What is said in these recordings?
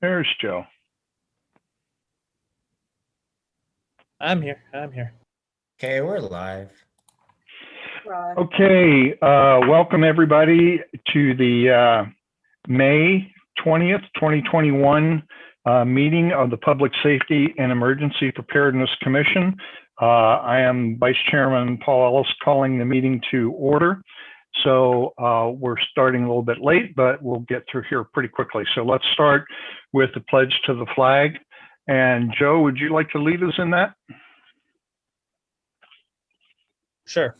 There's Joe. I'm here. Okay, we're live. Okay, welcome everybody to the May 20th, 2021 meeting of the Public Safety and Emergency Preparedness Commission. I am Vice Chairman Paul Ellis calling the meeting to order. So we're starting a little bit late, but we'll get through here pretty quickly. So let's start with the pledge to the flag. And Joe, would you like to lead us in that? Sure.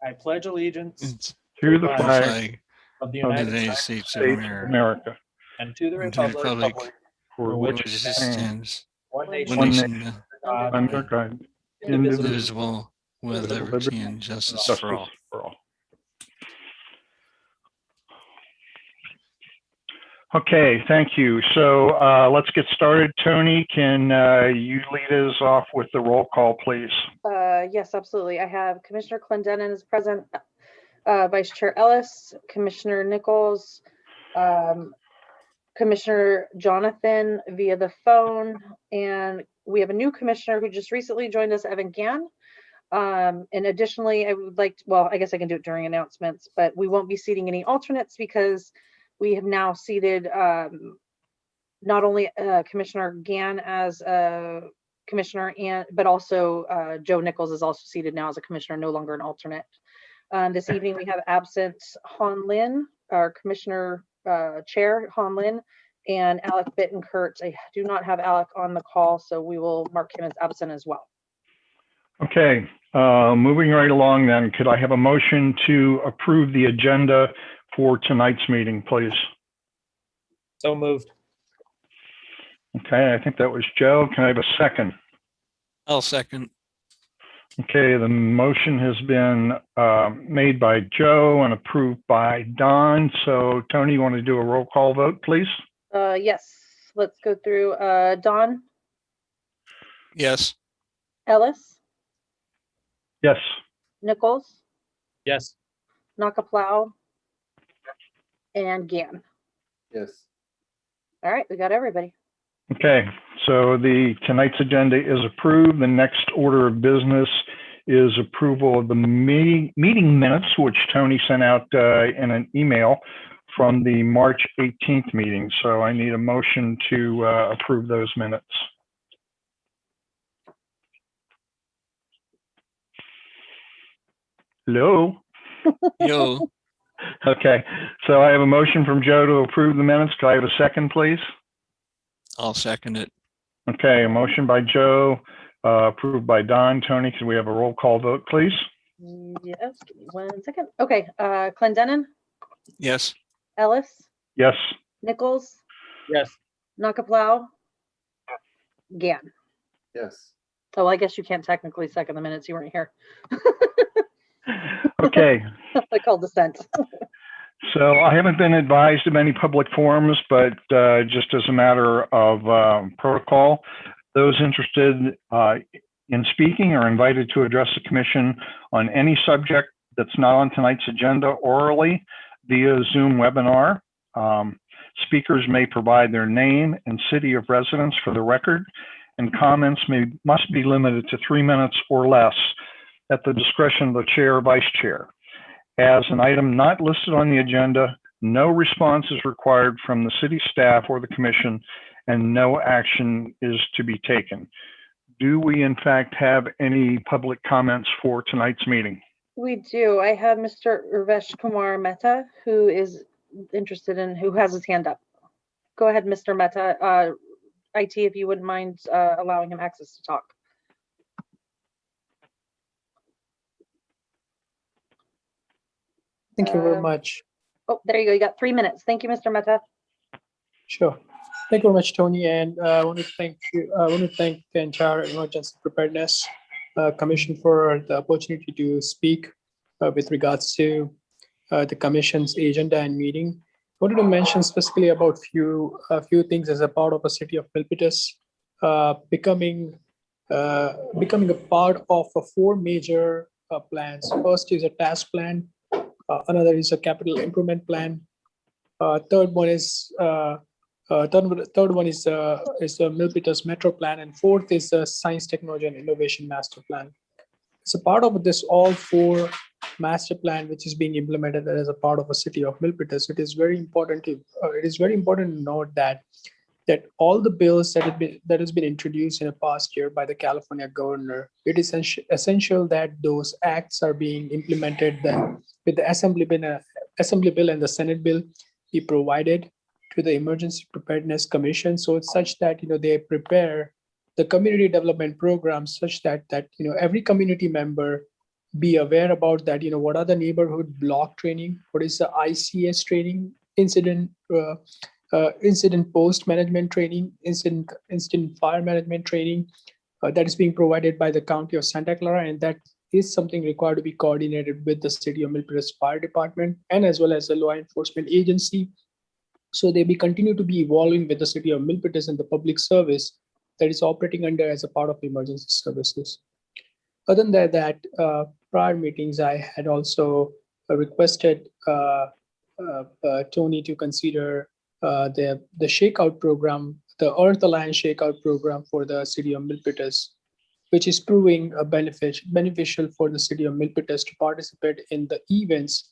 I pledge allegiance to the flag of the of United States of America and to the republic for which it stands, one one one nation, nation, God, under God, indivisible, indivisible, with liberty and justice for all. Okay, thank you. So let's get started. Tony, can you lead us off with the roll call, please? Yes, absolutely. I have Commissioner Clendenin is present, Vice Chair Ellis, Commissioner Nichols, Commissioner Jonathan via the phone, and we have a new commissioner who just recently joined us, Evan Gann. And additionally, I would like to, well, I guess I can do it during announcements, but we won't be seating any alternates because we have now seated not only Commissioner Gann as a commissioner, but also Joe Nichols is also seated now as a commissioner, no longer an alternate. This evening we have absent Han Lin, our commissioner chair, Han Lin, and Alec Bittenkurt. I do not have Alec on the call, so we will mark him as absent as well. Okay, moving right along then, could I have a motion to approve the agenda for tonight's meeting, please? so moved. Okay, I think that was Joe. Can I have a second? I'll second. Okay, the motion has been made by Joe and approved by Don. So Tony, you want to do a roll call vote, please? Yes, let's go through. Don, Yes. Ellis, Yes. Nichols, Yes. Nakaplau, and Gann. Yes. All right, we got everybody. Okay, so tonight's agenda is approved. The next order of business is approval of the meeting minutes, which Tony sent out in an email from the March 18th meeting. So I need a motion to approve those minutes. Hello? Yo. Okay, so I have a motion from Joe to approve the minutes. Could I have a second, please? I'll second it. Okay, a motion by Joe, approved by Don. Tony, can we have a roll call vote, please? Yes, give me 1 second. Okay, Clendenin, Yes. Ellis, Yes. Nichols, Yes. Nakaplau, Gann. Yes. Oh, I guess you can't technically second the minutes. You weren't here. Okay, I called dissent. so I haven't been advised of any public forums, but just as a matter of protocol, those interested in speaking are invited to address the commission on any subject that's not on tonight's agenda orally via Zoom webinar. Speakers may provide their name and city of residence for the record, and comments must be limited to 3 minutes or less at the discretion of the chair or vice chair. As an item not listed on the agenda, no response is required from the city staff or the commission, and no action is to be taken. Do we in fact have any public comments for tonight's meeting? We do. I have Mr. Urvesh Kumar Mehta, who is interested in, who has his hand up. Go ahead, Mr. Mehta. IT, if you wouldn't mind allowing him access to talk. Thank you very much. Oh, there you go. You got 3 minutes. Thank you, Mr. Mehta. Sure. Thank you very much, Tony. And I want to thank you. I want to thank the entire Emergency Preparedness Commission for the opportunity to speak with regards to the Commission's agenda and meeting. I wanted to mention specifically about a few things as a part of a city of Milpitas becoming a part of 4 major plans. First is a task plan Another is a capital improvement plan. Third one is the Milpitas Metro Plan, and fourth is the Science, Technology, and Innovation Master Plan. As a part of this, all four master plan, which is being implemented as a part of a city of Milpitas, it is very important to note that all the bills that has been introduced in the past year by the California governor, it is essential that those acts are being implemented, that with the assembly bill and the Senate bill be provided to the Emergency Preparedness Commission, so it's such that they prepare the community development programs such that every community member be aware about that. What are the neighborhood block training? What is the ICS training? Incident post management training, incident fire management training that is being provided by the County of Santa Clara, and that is something required to be coordinated with the City of Milpitas Fire Department and as well as the law enforcement agency. So they continue to be evolving with the City of Milpitas and the public service that is operating under as a part of emergency services. Other than that, prior meetings, I had also requested Tony to consider the shakeout program, the Earth Alliance shakeout program for the City of Milpitas, which is proving beneficial for the City of Milpitas to participate in the events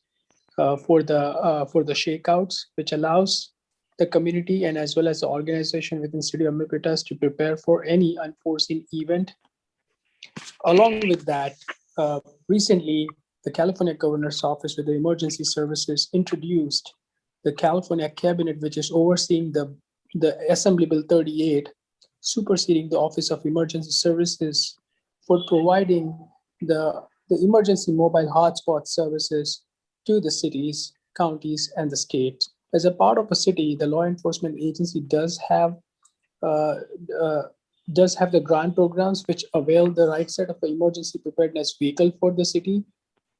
for the shakeouts, which allows the community and as well as the organization within City of Milpitas to prepare for any unforeseen event. Along with that, recently, the California Governor's Office with the Emergency Services introduced the California Cabinet, which is overseeing the Assembly Bill 38, superseding the Office of Emergency Services for providing the emergency mobile hotspot services to the cities, counties, and the state. As a part of a city, the law enforcement agency does have the grant programs which avail the right set of the emergency preparedness vehicle for the city.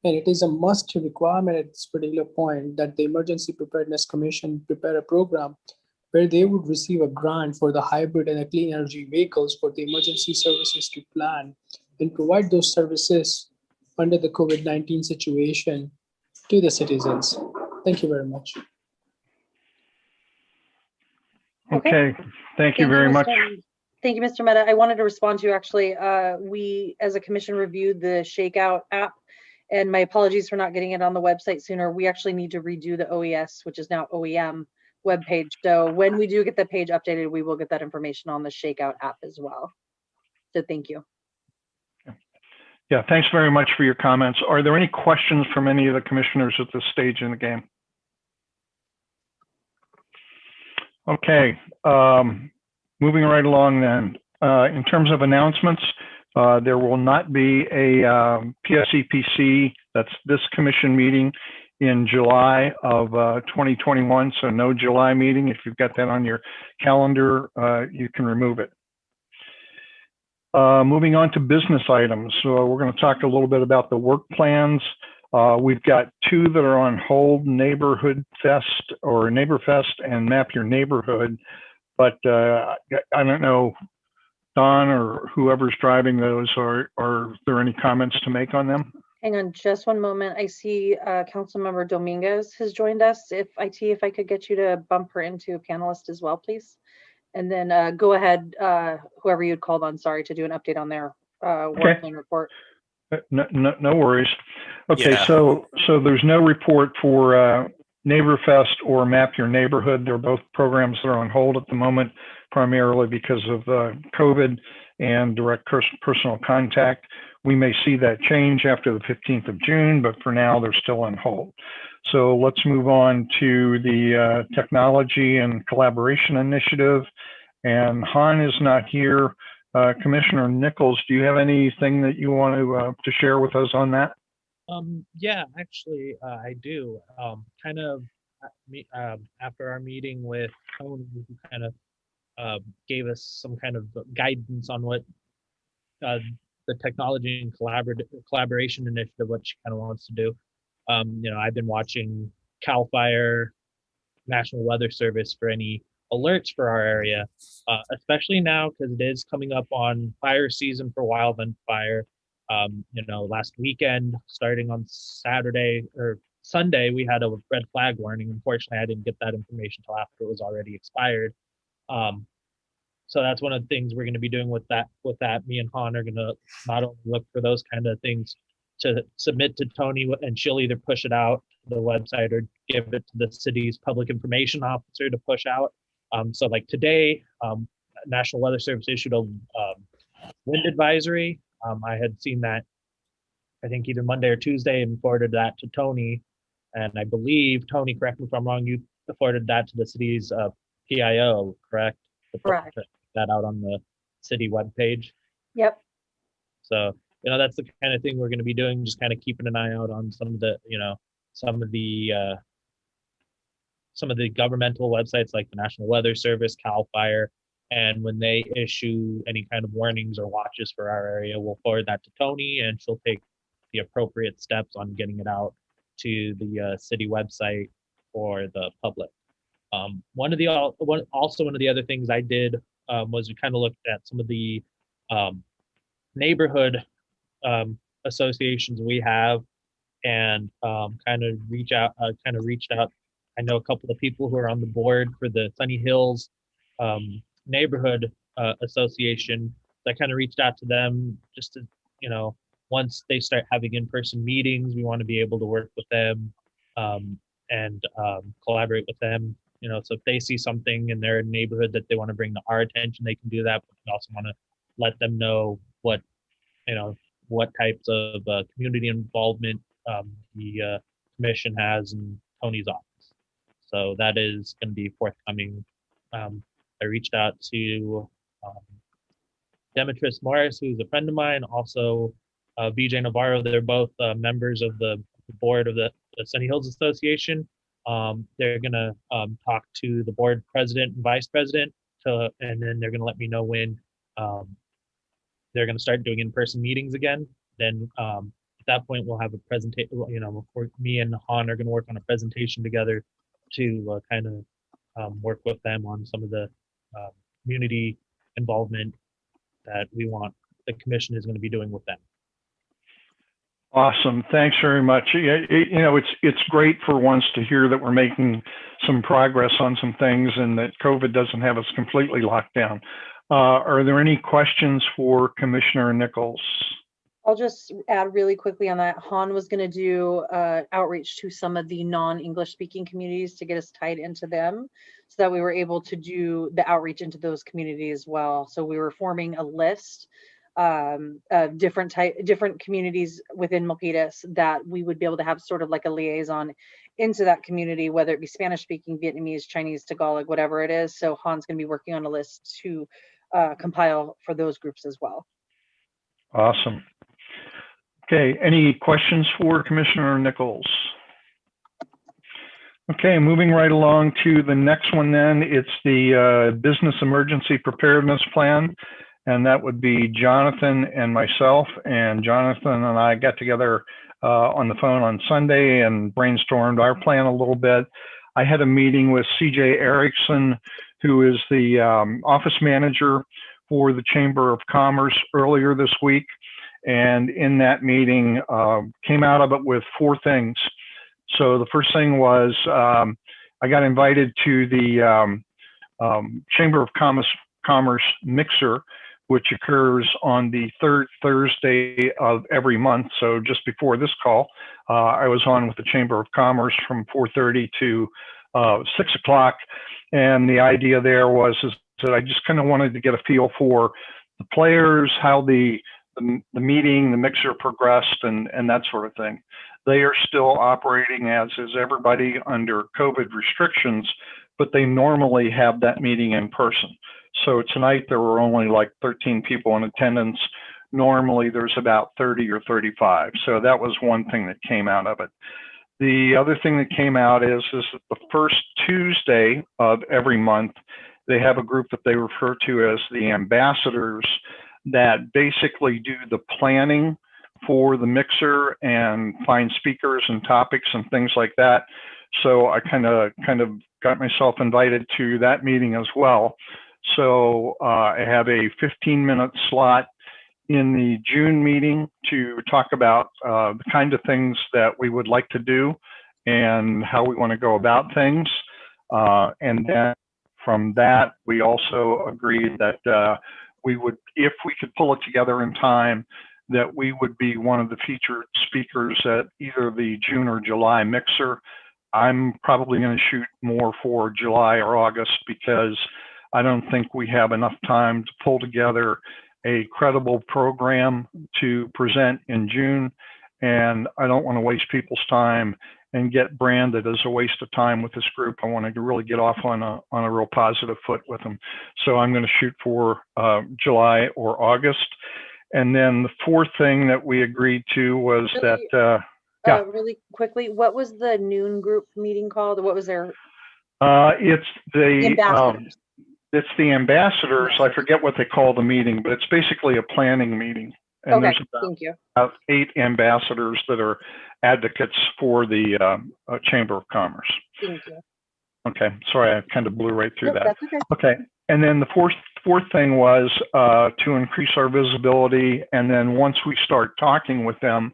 And it is a must requirement at this particular point that the Emergency Preparedness Commission prepare a program where they would receive a grant for the hybrid and the clean energy vehicles for the emergency services to plan and provide those services under the COVID-19 situation to the citizens. Thank you very much. Okay, thank you very much. Thank you, Mr. Mehta. I wanted to respond to you actually. We, as a commission, reviewed the Shakeout app, and my apologies for not getting it on the website sooner. We actually need to redo the OES, which is now OEM webpage. So when we do get the page updated, we will get that information on the Shakeout app as well. So thank you. Yeah, thanks very much for your comments. Are there any questions from any of the commissioners at this stage in the game? Okay, moving right along then. In terms of announcements, there will not be a PSEPC, that's this commission meeting in July of 2021, so no July meeting. If you've got that on your calendar, you can remove it. Moving on to business items. So we're going to talk a little bit about the work plans. We've got two that are on hold, Neighborhood Fest or Neighbor Fest and Map Your Neighborhood. But I don't know, Don or whoever's driving those, are there any comments to make on them? Hang on just one moment. I see Councilmember Dominguez has joined us. If I could get you to bump her into a panelist as well, please. And then go ahead, whoever you'd called on, sorry, to do an update on their work plan report. No worries. Okay, Yeah. so there's no report for Neighbor Fest or Map Your Neighborhood. They're both programs that are on hold at the moment, primarily because of COVID and direct personal contact. We may see that change after the 15th of June, but for now they're still on hold. So let's move on to the Technology and Collaboration Initiative. And Han is not here. Commissioner Nichols, do you have anything that you want to share with us on that? Yeah, actually, I do. After our meeting with Tony, who kind of gave us some kind of guidance on what the Technology and Collaboration Initiative, what she kind of wants to do. I've been watching CAL FIRE, National Weather Service for any alerts for our area, especially now because it is coming up on fire season for wildland fire. Last weekend, starting on Saturday or Sunday we had a red flag warning. Unfortunately, I didn't get that information till after it was already expired. So that's one of the things we're going to be doing with that. Me and Han are going to not only look for those kind of things to submit to Tony, and she'll either push it out to the website or give it to the city's public information officer to push out. So like today, National Weather Service issued a wind advisory. I had seen that, I think either Monday or Tuesday, and forwarded that to Tony. And I believe, Tony, correct me if I'm wrong, you forwarded that to the city's PIO, correct? Correct. That out on the city webpage. Yep. So, that's the kind of thing we're going to be doing, just kind of keeping an eye out on some of the, some of the governmental websites like the National Weather Service, CAL FIRE, and when they issue any kind of warnings or watches for our area, we'll forward that to Tony, and she'll take the appropriate steps on getting it out to the city website for the public. One of the other things I did was we kind of looked at some of the neighborhood associations we have, and kind of reached out. I know a couple of people who are on the board for the Sunny Hills neighborhood association. So I kind of reached out to them just to, once they start having in-person meetings, we want to be able to work with them and collaborate with them. So if they see something in their neighborhood that they want to bring to our attention, they can do that. But we also want to let them know what types of community involvement the commission has in Tony's office. So that is going to be forthcoming. I reached out to Demetrius Morris, who's a friend of mine, also VJ Navarro. They're both members of the board of the Sunny Hills Association. They're going to talk to the board president and vice president, and then they're going to let me know when they're going to start doing in-person meetings again. Then at that point, we'll have a presentation. Me and Han are going to work on a presentation together to kind of work with them on some of the community involvement that we want the commission is going to be doing with them. Awesome. Thanks very much. It's great for once to hear that we're making some progress on some things and that COVID doesn't have us completely locked down. Are there any questions for Commissioner Nichols? I'll just add really quickly on that. Han was going to do outreach to some of the non-English speaking communities to get us tied into them so that we were able to do the outreach into those communities as well. So we were forming a list of different communities within Milpitas that we would be able to have sort of like a liaison into that community, whether it be Spanish speaking, Vietnamese, Chinese, Tagalog, whatever it is. So Han's going to be working on a list to compile for those groups as well. Awesome. Okay, any questions for Commissioner Nichols? Okay, moving right along to the next one then. It's the Business Emergency Preparedness Plan, and that would be Jonathan and myself. And Jonathan and I got together on the phone on Sunday and brainstormed our plan a little bit. I had a meeting with CJ Erickson, who is the office manager for the Chamber of Commerce earlier this week. And in that meeting, came out of it with 4 things. So the first thing was I got invited to the Chamber of Commerce Mixer, which occurs on the 3rd Thursday of every month. So just before this call, I was on with the Chamber of Commerce from 4:30 to 6 o'clock. And the idea there was that I just kind of wanted to get a feel for the players, how the meeting, the mixer progressed, and that sort of thing. They are still operating, as is everybody, under COVID restrictions, but they normally have that meeting in person. So tonight there were only like 13 people in attendance. Normally there's about 30 or 35. So that was one thing that came out of it. The other thing that came out is that the first Tuesday of every month, they have a group that they refer to as the ambassadors that basically do the planning for the mixer and find speakers and topics and things like that. So I kind of got myself invited to that meeting as well. So I have a 15-minute slot in the June meeting to talk about the kind of things that we would like to do and how we want to go about things. And then from that, we also agreed that we would, if we could pull it together in time, that we would be one of the featured speakers at either the June or July mixer. I'm probably going to shoot more for July or August because I don't think we have enough time to pull together a credible program to present in June. And I don't want to waste people's time and get branded as a waste of time with this group. I wanted to really get off on a real positive foot with them. So I'm going to shoot for July or August. And then the fourth thing that we agreed to was Really, that, yeah. Really quickly, what was the noon group meeting called? What was their it's the ambassadors? it's the ambassadors. I forget what they call the meeting, but it's basically a planning meeting. And Okay, there's thank you. about 8 ambassadors that are advocates for the Chamber of Commerce. Thank you. Okay, sorry, I kind of blew right through Nope, that. that's okay. Okay, and then the fourth thing was to increase our visibility, and then once we start talking with them,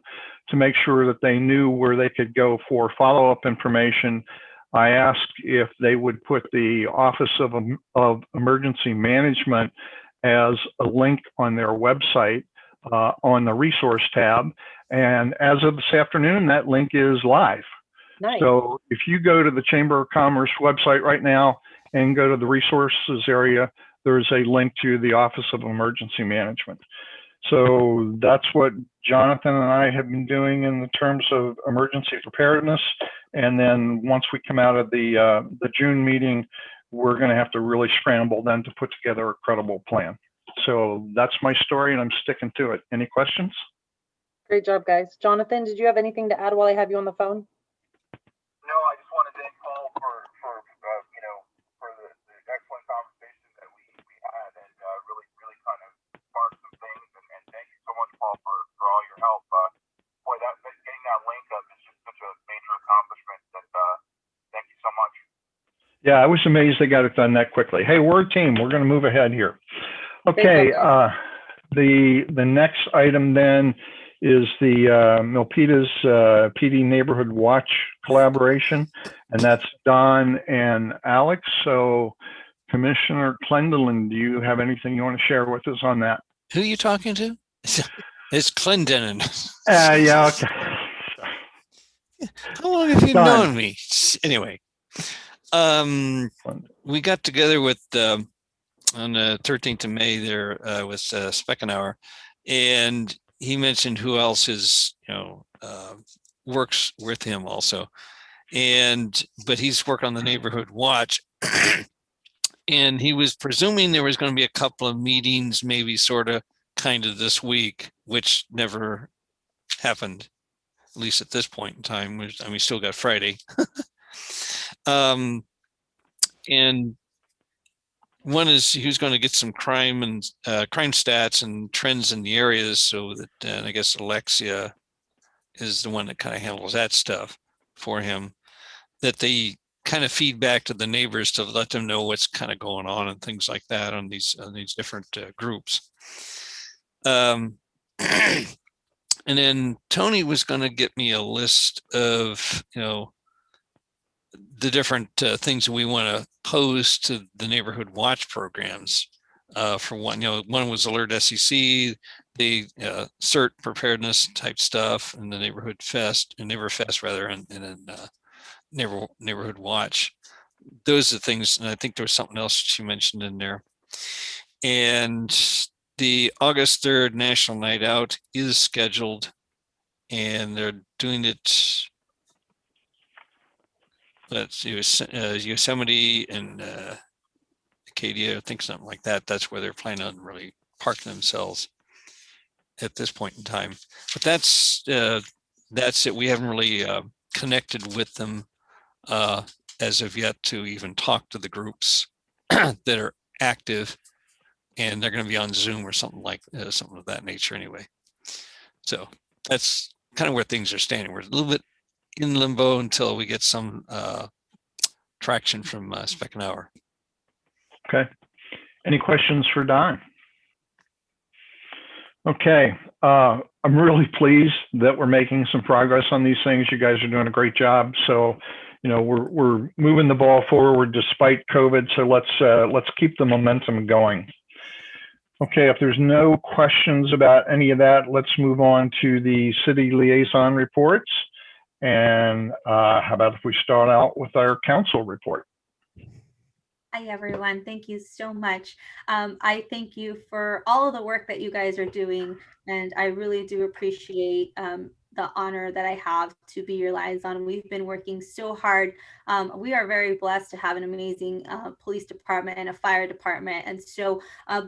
to make sure that they knew where they could go for follow-up information. I asked if they would put the Office of Emergency Management as a link on their website on the resource tab. And as of this afternoon, that link is live. Nice. So if you go to the Chamber of Commerce website right now and go to the resources area, there's a link to the Office of Emergency Management. So that's what Jonathan and I have been doing in the terms of emergency preparedness. And then once we come out of the June meeting, we're going to have to really scramble then to put together a credible plan. So that's my story, and I'm sticking to it. Any questions? Great job, guys. Jonathan, did you have anything to add while I have you on the phone? No, I just want to thank Paul for the excellent conversation that we had, and really kind of sparked some things. And thank you so much, Paul, for all your help. Boy, that getting that link up is just such a major accomplishment. That thank you so much. Yeah, I was amazed they got it done that quickly. Hey, we're a team. We're going to move ahead here. Okay, the next item then is the Milpitas PD Neighborhood Watch collaboration, and that's Don and Alex. So Commissioner Clendenin, do you have anything you want to share with us on that? Who are you talking to? It's Clendenin. Yeah, okay. How long have you Don. known me? Anyway, we got together with on the 13th of May there with Speckenauer, and he mentioned who else is, works with him also. But he's worked on the neighborhood watch. And he was presuming there was going to be a couple of meetings, maybe sort of kind of this week, which never happened, at least at this point in time. We still got Friday. And one is he was going to get some crime stats and trends in the areas, so that I guess Alexia is the one that kind of handles that stuff for him, that they kind of feed back to the neighbors to let them know what's kind of going on and things like that on these different groups. And then Tony was going to get me a list of the different things that we want to pose to the neighborhood watch programs. For one, one was Alert SEC, the CERT preparedness type stuff, and the Neighborhood Fest, and Neighborfest rather, and then Neighborhood Watch. Those are things, and I think there was something else she mentioned in there. And the August 3rd National Night Out is scheduled, and they're doing it. That's Yosemite and Acadia, I think something like that. That's where they're planning on really parking themselves at this point in time. But that's it. We haven't really connected with them as of yet to even talk to the groups that are active, and they're going to be on Zoom or something like something of that nature anyway. So that's kind of where things are standing. We're a little bit in limbo until we get some traction from Speckenauer. Okay. Any questions for Don? Okay, I'm really pleased that we're making some progress on these things. You guys are doing a great job. So, you know, we're moving the ball forward despite COVID. So let's keep the momentum going. Okay, if there's no questions about any of that, let's move on to the city liaison reports. And how about if we start out with our council report? Hi, everyone. Thank you so much. I thank you for all of the work that you guys are doing, and I really do appreciate the honor that I have to be your liaison. We've been working so hard. We are very blessed to have an amazing police department and a fire department, and so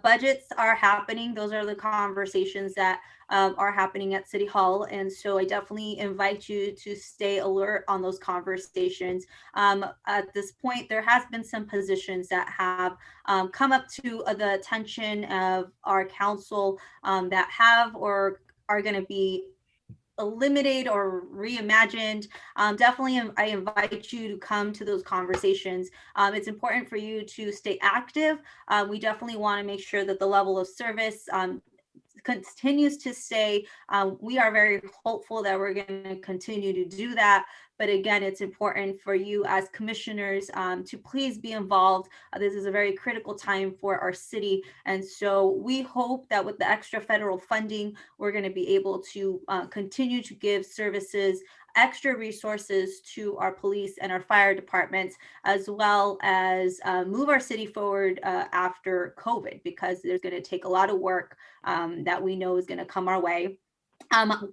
budgets are happening. Those are the conversations that are happening at City Hall, and so I definitely invite you to stay alert on those conversations. At this point, there has been some positions that have come up to the attention of our council that have or are going to be eliminated or reimagined. Definitely, I invite you to come to those conversations. It's important for you to stay active. We definitely want to make sure that the level of service continues to stay. We are very hopeful that we're going to continue to do that. But again, it's important for you as commissioners to please be involved. This is a very critical time for our city. And so we hope that with the extra federal funding, we're going to be able to continue to give services, extra resources to our police and our fire departments, as well as move our city forward after COVID, because there's going to take a lot of work that we know is going to come our way.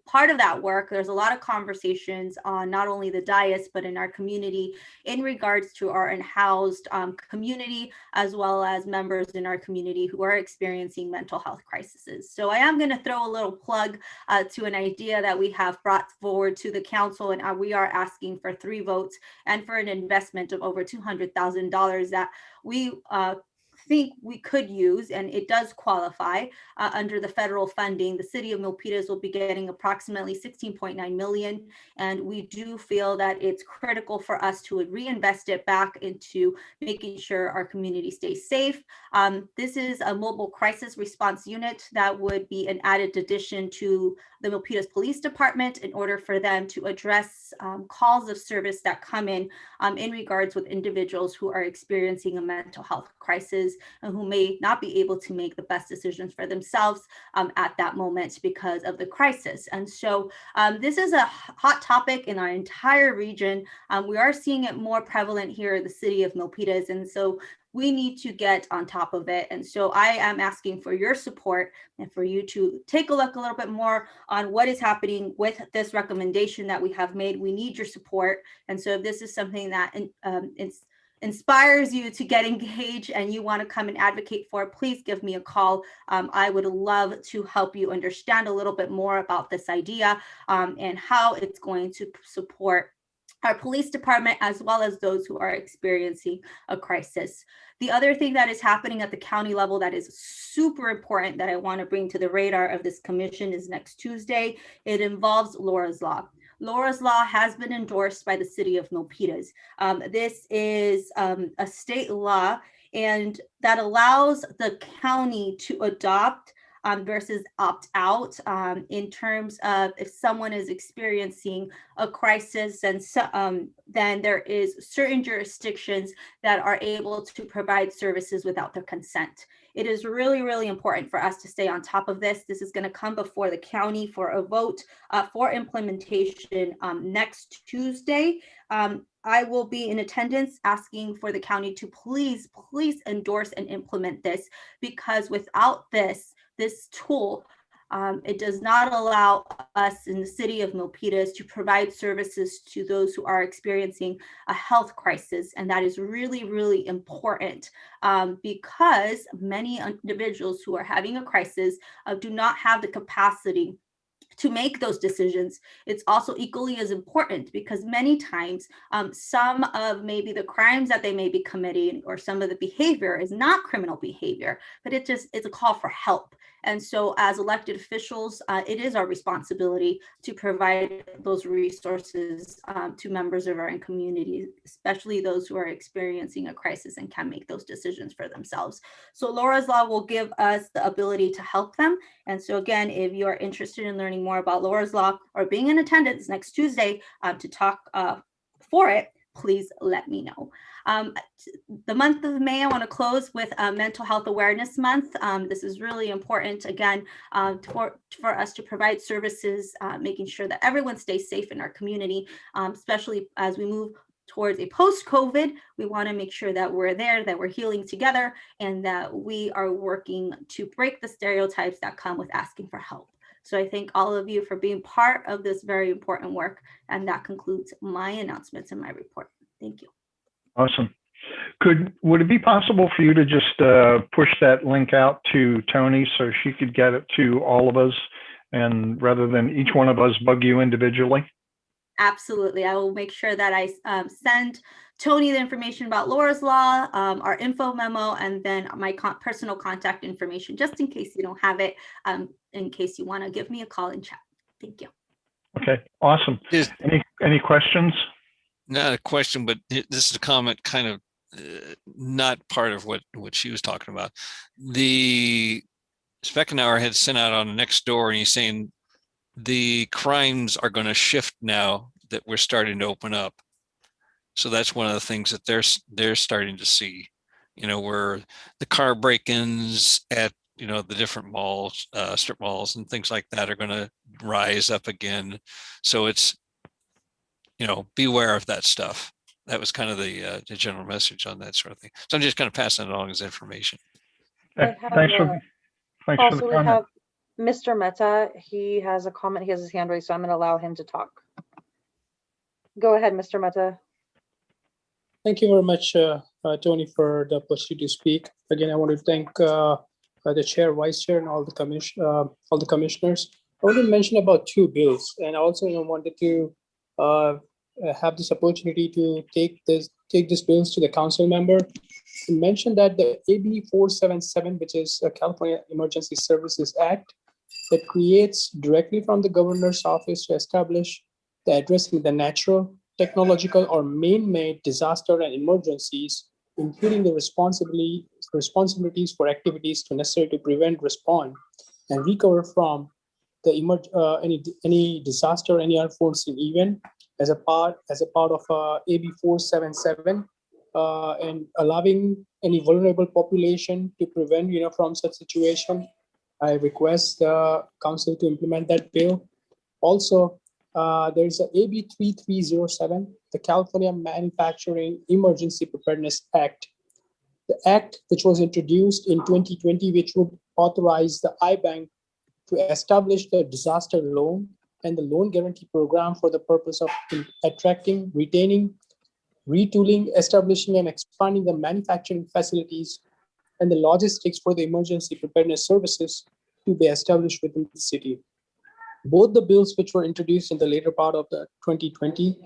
Part of that work, there's a lot of conversations on not only the dais, but in our community in regards to our unhoused community, as well as members in our community who are experiencing mental health crises. So I am going to throw a little plug to an idea that we have brought forward to the council, and we are asking for 3 votes and for an investment of over $200,000 that we think we could use, and it does qualify under the federal funding. The city of Milpitas will be getting approximately 16.9 million, and we do feel that it's critical for us to reinvest it back into making sure our community stays safe. This is a mobile crisis response unit that would be an added addition to the Milpitas Police Department in order for them to address calls of service that come in regards with individuals who are experiencing a mental health crisis and who may not be able to make the best decisions for themselves at that moment because of the crisis. And so this is a hot topic in our entire region. We are seeing it more prevalent here in the city of Milpitas, and so we need to get on top of it. And so I am asking for your support and for you to take a look a little bit more on what is happening with this recommendation that we have made. We need your support. And so if this is something that inspires you to get engaged and you want to come and advocate for, please give me a call. I would love to help you understand a little bit more about this idea and how it's going to support our police department, as well as those who are experiencing a crisis. The other thing that is happening at the county level that is super important that I want to bring to the radar of this commission is next Tuesday. It involves Laura's Law. Laura's Law has been endorsed by the city of Milpitas. This is a state law, and that allows the county to adopt versus opt out in terms of if someone is experiencing a crisis, and then there is certain jurisdictions that are able to provide services without their consent. It is really, really important for us to stay on top of this. This is going to come before the county for a vote for implementation next Tuesday. I will be in attendance asking for the county to please endorse and implement this, because without this tool, it does not allow us in the city of Milpitas to provide services to those who are experiencing a health crisis. And that is really, really important because many individuals who are having a crisis do not have the capacity to make those decisions. It's also equally as important because many times some of maybe the crimes that they may be committing or some of the behavior is not criminal behavior, but it's a call for help. And so as elected officials, it is our responsibility to provide those resources to members of our own community, especially those who are experiencing a crisis and can make those decisions for themselves. So Laura's Law will give us the ability to help them. And so again, if you are interested in learning more about Laura's Law or being in attendance next Tuesday to talk for it, please let me know. The month of May, I want to close with Mental Health Awareness Month. This is really important, again, for us to provide services, making sure that everyone stays safe in our community, especially as we move towards a post-COVID. We want to make sure that we're there, that we're healing together, and that we are working to break the stereotypes that come with asking for help. So I thank all of you for being part of this very important work. And that concludes my announcements and my report. Thank you. Awesome. Would it be possible for you to just push that link out to Tony so she could get it to all of us, and rather than each one of us bug you individually? Absolutely. I will make sure that I send Tony the information about Laura's Law, our info memo, and then my personal contact information, just in case you don't have it, in case you want to give me a call and chat. Thank you. Okay, awesome. Any questions? Not a question, but this is a comment, kind of not part of what she was talking about. The Speckenauer had sent out on Nextdoor, and he's saying the crimes are going to shift now that we're starting to open up. So that's one of the things that they're starting to see, where the car break-ins at, the different malls, strip malls and things like that are going to rise up again. So it's, beware of that stuff. That was kind of the general message on that sort of thing. So I'm just kind of passing it along as information. Thanks for the Also, we comment. have Mr. Mehta. He has a comment. He has his hand raised, so I'm going to allow him to talk. Go ahead, Mr. Mehta. Thank you very much, Tony, for the opportunity to speak. Again, I want to thank the chair, vice chair, and all the commissioners. I want to mention about two bills, and I also wanted to have this opportunity to take these bills to the council member. You mentioned that the AB477, which is a California Emergency Services Act, that creates directly from the governor's office to establish the addressing the natural, technological, or man-made disaster and emergencies, including the responsibilities for activities necessary to prevent, respond, and recover from the any disaster, any unforeseen event, as a part of AB477, and allowing any vulnerable population to prevent from such situation. I request the council to implement that bill. Also, there's a AB3307, the California Manufacturing Emergency Preparedness Act. The act, which was introduced in 2020, which would authorize the iBank to establish the disaster loan and the loan guarantee program for the purpose of attracting, retaining, retooling, establishing, and expanding the manufacturing facilities and the logistics for the emergency preparedness services to be established within the city. Both the bills, which were introduced in the later part of the 2020,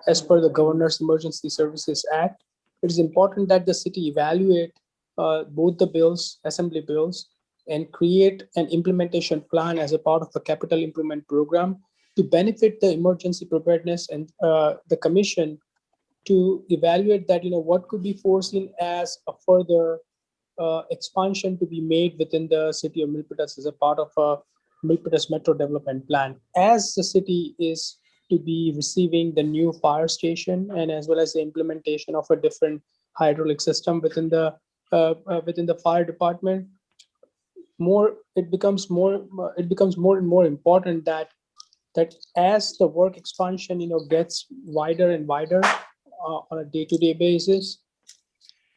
as per the Governor's Emergency Services Act, it is important that the city evaluate both the bills, assembly bills, and create an implementation plan as a part of the capital improvement program to benefit the emergency preparedness, and the commission to evaluate that what could be foreseen as a further expansion to be made within the city of Milpitas as a part of a Milpitas Metro Development Plan, as the city is to be receiving the new fire station and as well as the implementation of a different hydraulic system within the fire department. It becomes more and more important that as the work expansion gets wider and wider on a day-to-day basis,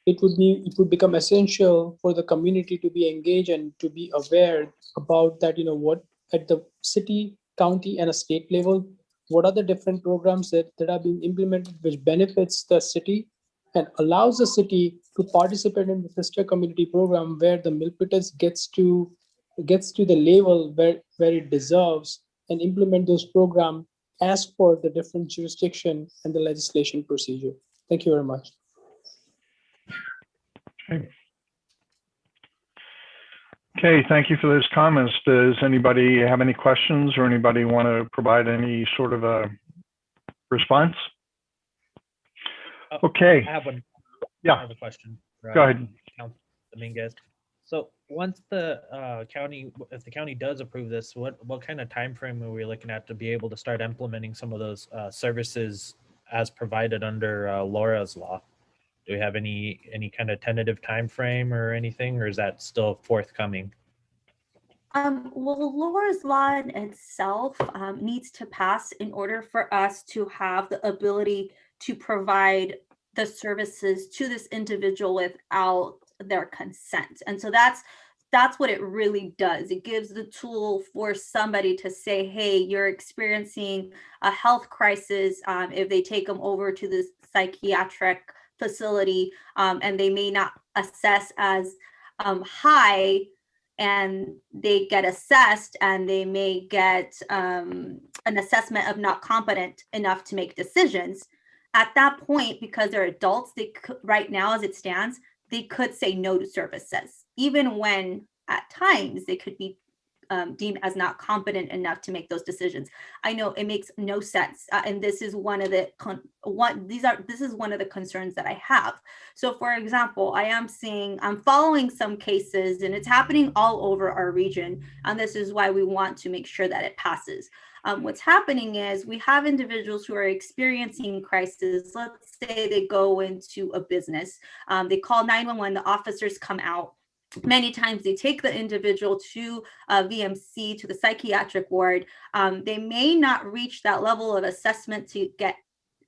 it would become essential for the community to be engaged and to be aware about that, what at the city, county, and a state level, what are the different programs that are being implemented which benefits the city and allows the city to participate in the sister community program, where the Milpitas gets to the level where it deserves, and implement those programs as per the different jurisdiction and the legislation procedure. Thank you very much. Okay. Okay, thank you for those comments. Does anybody have any questions or anybody want to provide any sort of a response? Okay, I have one. Yeah. I have a question. for, go ahead. Council Dominguez. So once the county, if the county does approve this, what kind of time frame are we looking at to be able to start implementing some of those services as provided under Laura's law? Do we have any kind of tentative time frame or anything, or is that still forthcoming? Well, Laura's law in itself needs to pass in order for us to have the ability to provide the services to this individual without their consent. And so that's what it really does. It gives the tool for somebody to say, hey, you're experiencing a health crisis. If they take them over to this psychiatric facility and they may not assess as high, and they get assessed and they may get an assessment of not competent enough to make decisions. At that point, because they're adults, they could, right now as it stands, they could say no to services, even when at times they could be deemed as not competent enough to make those decisions. I know it makes no sense, and this is one of the this is one of the concerns that I have. So, for example, I'm following some cases, and it's happening all over our region, and this is why we want to make sure that it passes. What's happening is we have individuals who are experiencing crisis. Let's say they go into a business, they call 911, the officers come out. Many times they take the individual to VMC, to the psychiatric ward. They may not reach that level of assessment to get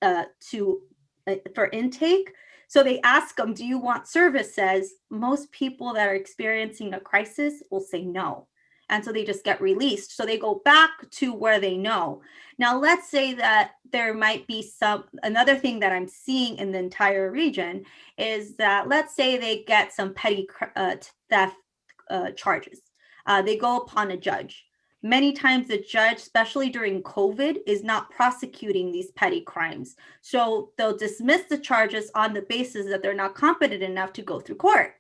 for intake. So they ask them, do you want services? Most people that are experiencing a crisis will say no. And so they just get released. So they go back to where they know. Now, let's say that there might be another thing that I'm seeing in the entire region is that let's say they get some petty theft charges. They go upon a judge. Many times the judge, especially during COVID, is not prosecuting these petty crimes. So they'll dismiss the charges on the basis that they're not competent enough to go through court.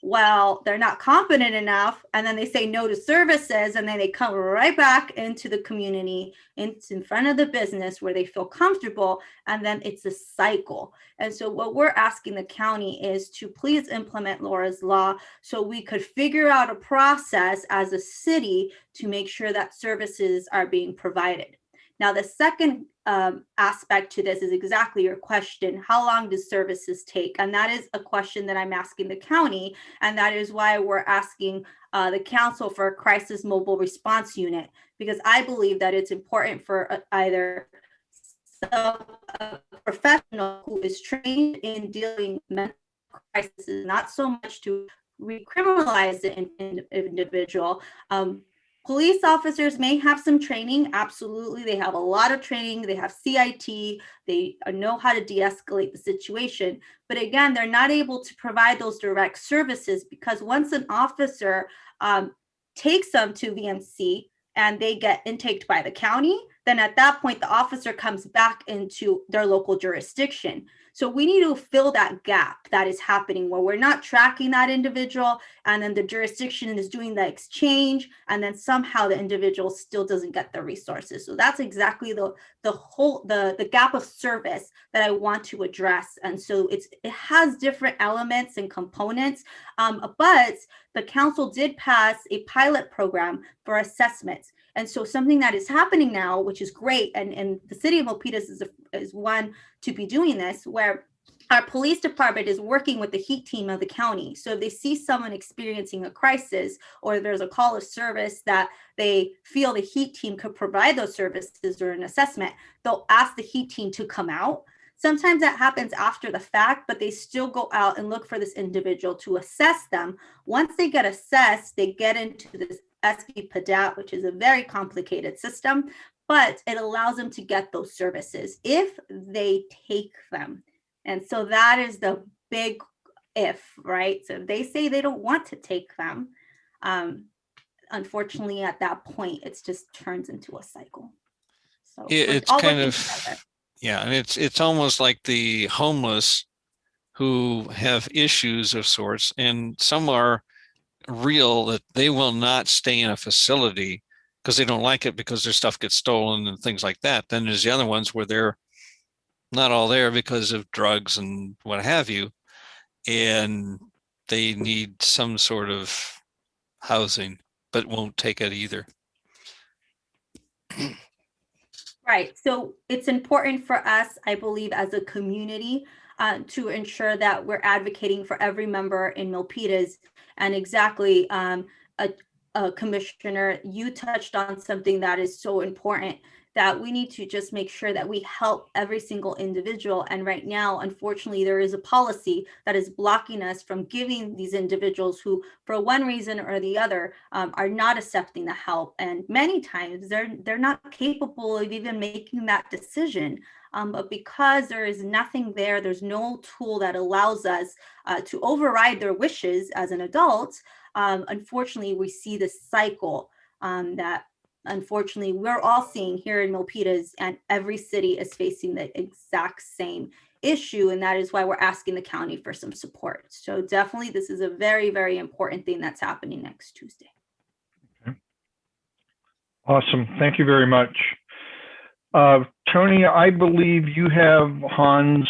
Well, they're not competent enough, and then they say no to services, and then they come right back into the community, in front of the business where they feel comfortable, and then it's a cycle. And so what we're asking the county is to please implement Laura's law so we could figure out a process as a city to make sure that services are being provided. Now, the second aspect to this is exactly your question. How long does services take? And that is a question that I'm asking the county. And that is why we're asking the council for a crisis mobile response unit, because I believe that it's important for either a professional who is trained in dealing with mental crises, not so much to recriminalize the individual. Police officers may have some training. Absolutely. They have a lot of training. They have CIT. They know how to de-escalate the situation. But again, they're not able to provide those direct services because once an officer takes them to VMC and they get intaked by the county, then at that point, the officer comes back into their local jurisdiction. So we need to fill that gap that is happening where we're not tracking that individual and then the jurisdiction is doing the exchange and then somehow the individual still doesn't get the resources. So that's exactly the gap of service that I want to address. And so it has different elements and components, but the council did pass a pilot program for assessments. And so something that is happening now, which is great, and the city of Milpitas is one to be doing this, where our police department is working with the heat team of the county. So if they see someone experiencing a crisis or there's a call of service that they feel the heat team could provide those services or an assessment, they'll ask the heat team to come out. Sometimes that happens after the fact, but they still go out and look for this individual to assess them. Once they get assessed, they get into this SB-PADAT, which is a very complicated system, but it allows them to get those services if they take them. And so that is the big if, right? So if they say they don't want to take them, unfortunately, at that point, it just turns into a cycle. So it's kind of, yeah, and it's almost like the homeless who have issues of sorts, and some are real that they will not stay in a facility because they don't like it because their stuff gets stolen and things like that. Then there's the other ones where they're not all there because of drugs and what have you, and they need some sort of housing, but won't take it either. Right. So it's important for us, I believe, as a community, to ensure that we're advocating for every member in Milpitas. And exactly, Commissioner, you touched on something that is so important, that we need to just make sure that we help every single individual. And right now, unfortunately, there is a policy that is blocking us from giving these individuals who, for one reason or the other, are not accepting the help. And many times they're not capable of even making that decision. But because there is nothing there, there's no tool that allows us to override their wishes as an adult. Unfortunately, we see this cycle that unfortunately we're all seeing here in Milpitas, and every city is facing the exact same issue. And that is why we're asking the county for some support. So definitely this is a very, very important thing that's happening next Tuesday. Okay. Awesome. Thank you very much. Tony, I believe you have Han's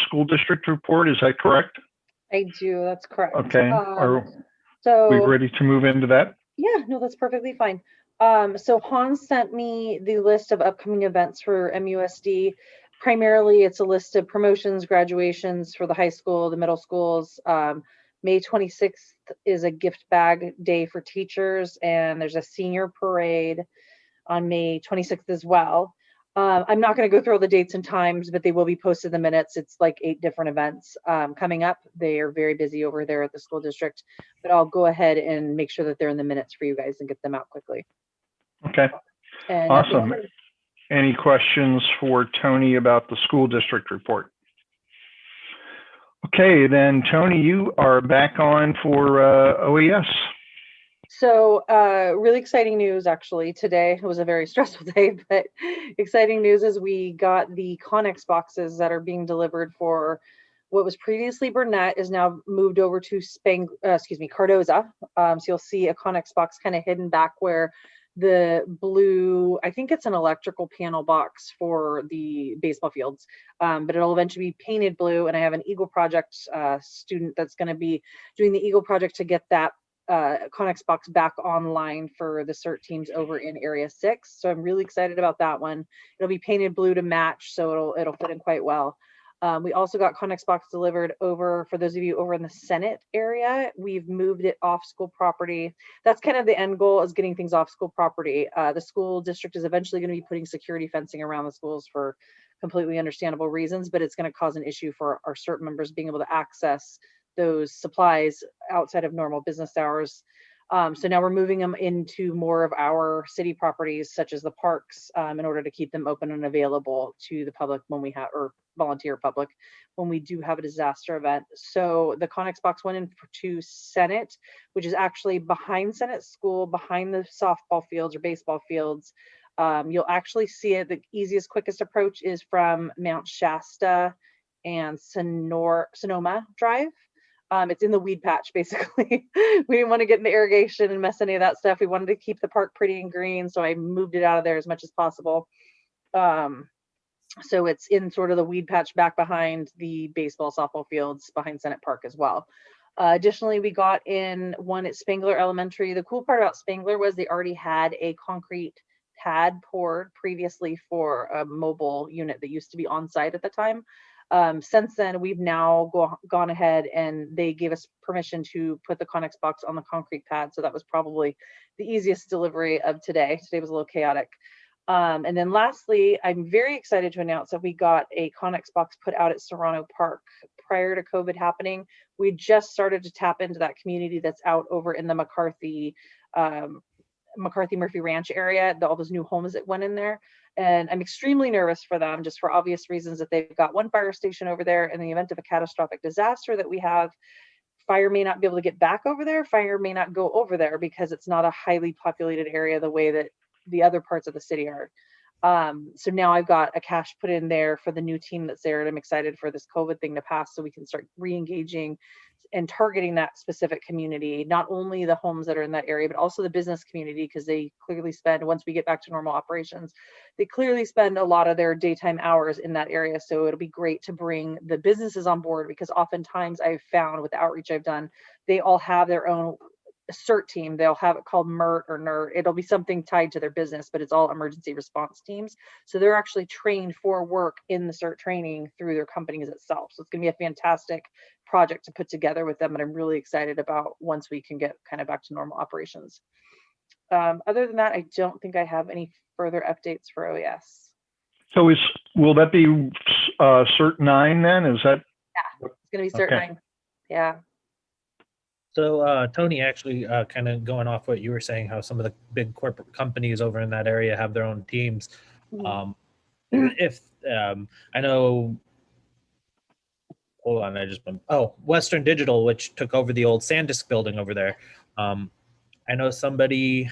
school district report. Is that correct? I do, that's correct. Okay. Are So we ready to move into that? yeah, no, that's perfectly fine. So Hans sent me the list of upcoming events for MUSD. Primarily, it's a list of promotions, graduations for the high school, the middle schools. May 26th is a gift bag day for teachers, and there's a senior parade on May 26th as well. I'm not going to go through all the dates and times, but they will be posted in the minutes. It's like 8 different events coming up. They are very busy over there at the school district, but I'll go ahead and make sure that they're in the minutes for you guys and get them out quickly. Okay. And awesome. Any questions for Tony about the school district report? Okay, then Tony, you are back on for OES. So really exciting news actually today. It was a very stressful day, but exciting news is we got the Connex boxes that are being delivered for what was previously Burnett is now moved over to Cardoza. So you'll see a Connex box kind of hidden back where the blue, I think it's an electrical panel box for the baseball fields, but it'll eventually be painted blue. And I have an Eagle Project student that's going to be doing the Eagle Project to get that Connex box back online for the CERT teams over in Area 6. So I'm really excited about that one. It'll be painted blue to match, so it'll fit in quite well. We also got Connex box delivered over, for those of you over in the Senate area, we've moved it off school property. That's kind of the end goal, is getting things off school property. The school district is eventually going to be putting security fencing around the schools for completely understandable reasons, but it's going to cause an issue for our CERT members being able to access those supplies outside of normal business hours. So now we're moving them into more of our city properties, such as the parks, in order to keep them open and available to the public when we have, or volunteer public, when we do have a disaster event. So the Connex box went into Senate, which is actually behind Senate School, behind the softball fields or baseball fields. You'll actually see it. The easiest, quickest approach is from Mount Shasta and Sonoma Drive. It's in the weed patch, basically. We didn't want to get into irrigation and mess any of that stuff. We wanted to keep the park pretty and green, so I moved it out of there as much as possible. So it's in sort of the weed patch back behind the baseball, softball fields, behind Senate Park as well. Additionally, we got in one at Spangler Elementary. The cool part about Spangler was they already had a concrete pad poured previously for a mobile unit that used to be on site at the time. Since then, we've now gone ahead and they gave us permission to put the Connex box on the concrete pad. So that was probably the easiest delivery of today. Today was a little chaotic. And then lastly, I'm very excited to announce that we got a Connex box put out at Serrano Park. Prior to COVID happening, we just started to tap into that community that's out over in the McCarthy Murphy Ranch area, all those new homes that went in there. And I'm extremely nervous for them, just for obvious reasons, that they've got one fire station over there. In the event of a catastrophic disaster that we have, fire may not be able to get back over there. Fire may not go over there because it's not a highly populated area the way that the other parts of the city are. So now I've got a cache put in there for the new team that's there, and I'm excited for this COVID thing to pass so we can start re-engaging and targeting that specific community, not only the homes that are in that area, but also the business community, because they clearly spend, once we get back to normal operations, they clearly spend a lot of their daytime hours in that area. So it'll be great to bring the businesses on board, because oftentimes I've found with the outreach I've done, they all have their own CERT team. They'll have it called MERT or NERT. It'll be something tied to their business, but it's all emergency response teams. So they're actually trained for work in the CERT training through their companies itself. So it's going to be a fantastic project to put together with them. And I'm really excited about once we can get kind of back to normal operations. Other than that, I don't think I have any further updates for OES. So will that be CERT 9 then? Is that? Yeah, it's going to be CERT 9. Yeah. So Tony, actually kind of going off what you were saying, how some of the big corporate companies over in that area have their own teams. If I know, hold on, Western Digital, which took over the old SanDisk building over there. I know somebody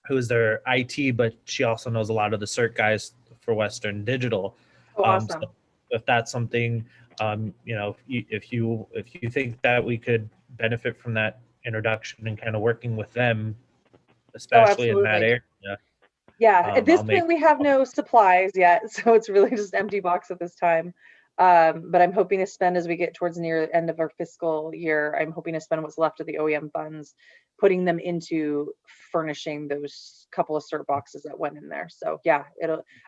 who's their IT, but she also knows a lot of the CERT guys for Western Digital. Oh, awesome. So if that's something, you know, if you think that we could benefit from that introduction and kind of working with them, especially in that area. Yeah, at this point we have no supplies yet, so it's really just empty box at this time. But I'm hoping to spend, as we get towards near the end of our fiscal year, I'm hoping to spend what's left of the OEM funds, putting them into furnishing those couple of CERT boxes that went in there. So yeah,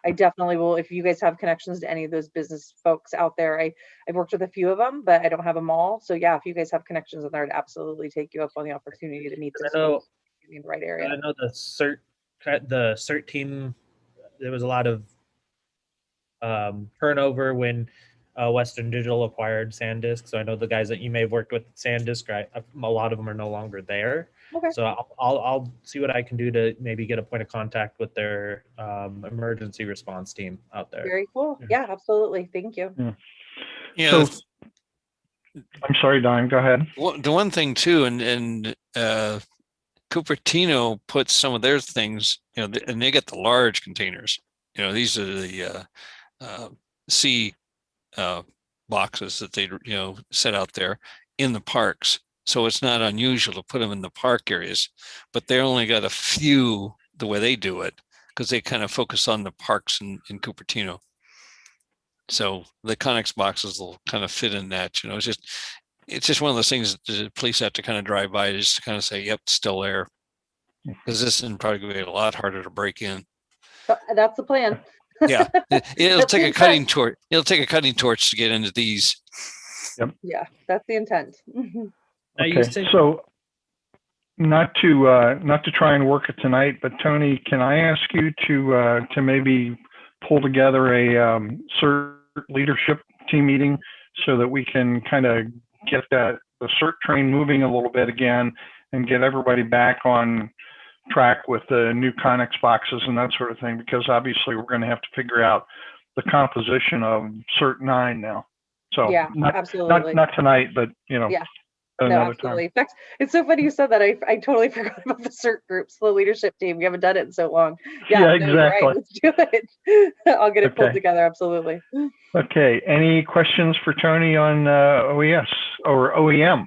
I definitely will. If you guys have connections to any of those business folks out there, I've worked with a few of them, but I don't have them all. So yeah, if you guys have connections in there, I'd absolutely take you up on the opportunity to meet those folks in the right area. I know the CERT team, there was a lot of turnover when Western Digital acquired SanDisk. So I know the guys that you may have worked with at SanDisk, a lot of them are no longer there. Okay. So I'll see what I can do to maybe get a point of contact with their emergency response team out there. Very cool. Yeah, absolutely. Thank you. Yeah. So, I'm sorry, Don, go ahead. The one thing too, and Cupertino puts some of their things, you know, and they get the large containers. You know, these are the C boxes that they, you know, set out there in the parks. So it's not unusual to put them in the park areas, but they only got a few the way they do it, because they kind of focus on the parks in Cupertino. So the Connex boxes will kind of fit in that, you know, it's just one of those things that the police have to kind of drive by just to kind of say, yep, it's still there. Because this is probably going to be a lot harder to break in. That's the plan. Yeah, it'll take a cutting torch. It'll take a cutting torch to get into these. Yep. Yeah, that's the intent. Okay, so not to try and work it tonight, but Tony, can I ask you to maybe pull together a CERT leadership team meeting so that we can kind of get the CERT train moving a little bit again and get everybody back on track with the new Connex boxes and that sort of thing, because obviously we're going to have to figure out the composition of CERT 9 now. So yeah, absolutely. Not tonight, but you know, yeah. another absolutely. time. In fact, it's so funny you said that. I totally forgot about the CERT groups, the leadership team. We haven't done it in so long. Yeah, exactly. Right. Let's do it. I'll get it pulled together. Absolutely. Okay. Any questions for Tony on OES or OEM?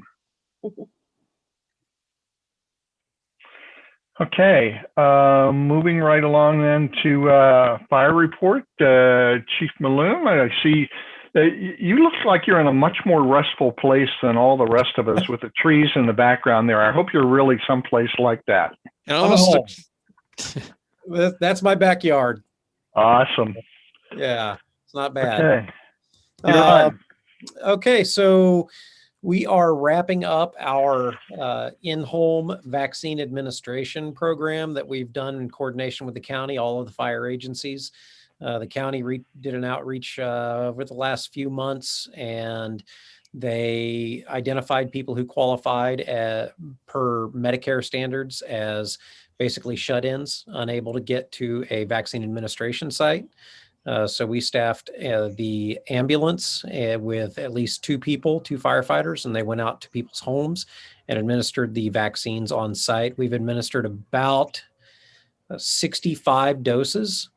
Okay, moving right along then to fire report. Chief Malone, I see you look like you're in a much more restful place than all the rest of us with the trees in the background there. I hope you're really someplace like that. That's my backyard. Awesome. Yeah, it's not bad. Okay. Okay, so we are wrapping up our in-home vaccine administration program that we've done in coordination with the county, all of the fire agencies. The county did an outreach over the last few months, and they identified people who qualified per Medicare standards as basically shut-ins, unable to get to a vaccine administration site. So we staffed the ambulance with at least 2 firefighters, and they went out to people's homes and administered the vaccines on site. We've administered about 65 doses,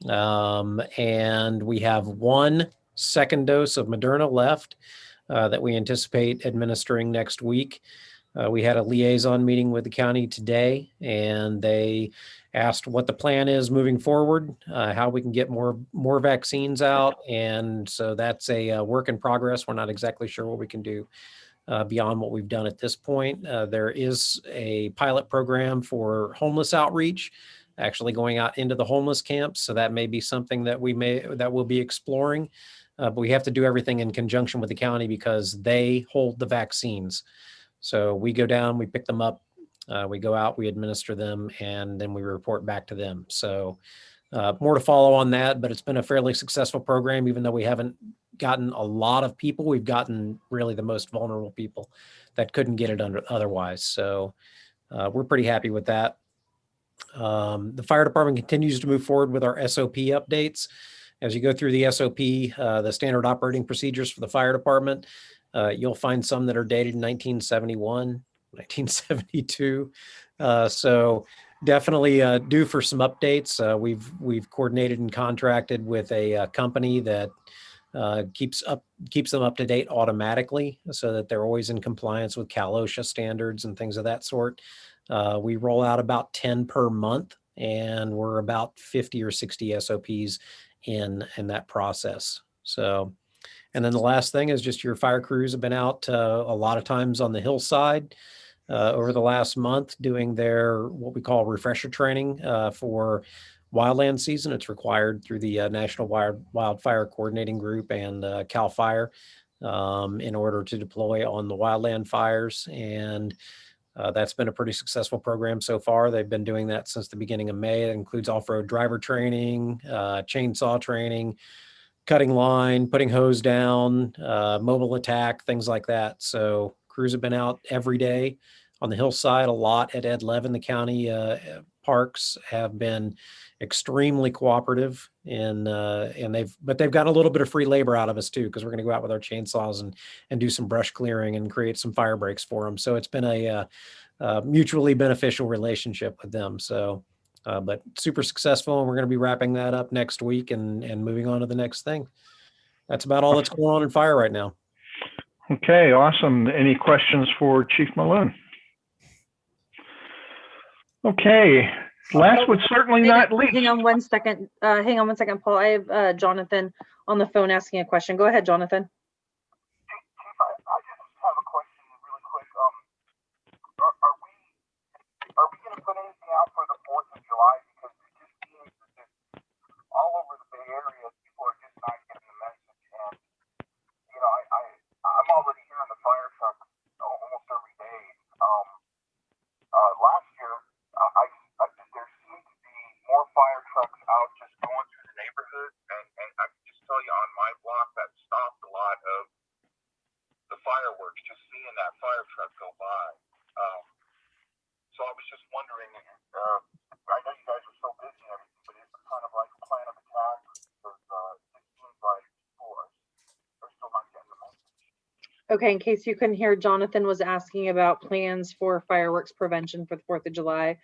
and we have 1 second dose of Moderna left. that we anticipate administering next week. We had a liaison meeting with the county today, and they asked what the plan is moving forward, how we can get more vaccines out. And so that's a work in progress. We're not exactly sure what we can do beyond what we've done at this point. There is a pilot program for homeless outreach, actually going out into the homeless camps. So that may be something that we'll be exploring. But we have to do everything in conjunction with the county because they hold the vaccines. So we go down, we pick them up, we go out, we administer them, and then we report back to them. So more to follow on that, but it's been a fairly successful program, even though we haven't gotten a lot of people. We've gotten really the most vulnerable people that couldn't get it otherwise. So we're pretty happy with that. The fire department continues to move forward with our SOP updates. As you go through the SOP, the standard operating procedures for the fire department, you'll find some that are dated in 1971, 1972. So definitely due for some updates. We've coordinated and contracted with a company that keeps them up to date automatically so that they're always in compliance with Cal OSHA standards and things of that sort. We roll out about 10 per month, and we're about 50 or 60 SOPs in that process. So, and then the last thing is just your fire crews have been out a lot of times on the hillside over the last month doing their what we call refresher training for wildland season. It's required through the National Wildfire Coordinating Group and CAL FIRE in order to deploy on the wildland fires. And that's been a pretty successful program so far. They've been doing that since the beginning of May. It includes off-road driver training, chainsaw training, cutting line, putting hose down, mobile attack, things like that. So crews have been out every day on the hillside, a lot at Ed Levin. The county parks have been extremely cooperative and they've got a little bit of free labor out of us too, because we're going to go out with our chainsaws and do some brush clearing and create some fire breaks for them. So it's been a mutually beneficial relationship with them. So but super successful, and we're going to be wrapping that up next week and moving on to the next thing. That's about all that's going on in fire right now. Okay, awesome. Any questions for Chief Malone? Okay, last but certainly not least. Hang on one second. Paul. I have Jonathan on the phone asking a question. Go ahead, Jonathan. Chief, I just have a question really quick. Are we going to put anything out for the 4th of July? Because it just seems that all over the Bay Area, people are just not getting the message. And, you know, I'm already hearing the fire truck almost every day. Last year, there seemed to be more fire trucks out just going through the neighborhood. And I can just tell you on my block, that stopped a lot of the fireworks, just seeing that fire truck go by. So I was just wondering, I know you guys are so busy and everything, but is it kind of like a plan of attack? Because it seems like people are still not getting the message. Okay, in case you couldn't hear, Jonathan was asking about plans for fireworks prevention for the 4th of July.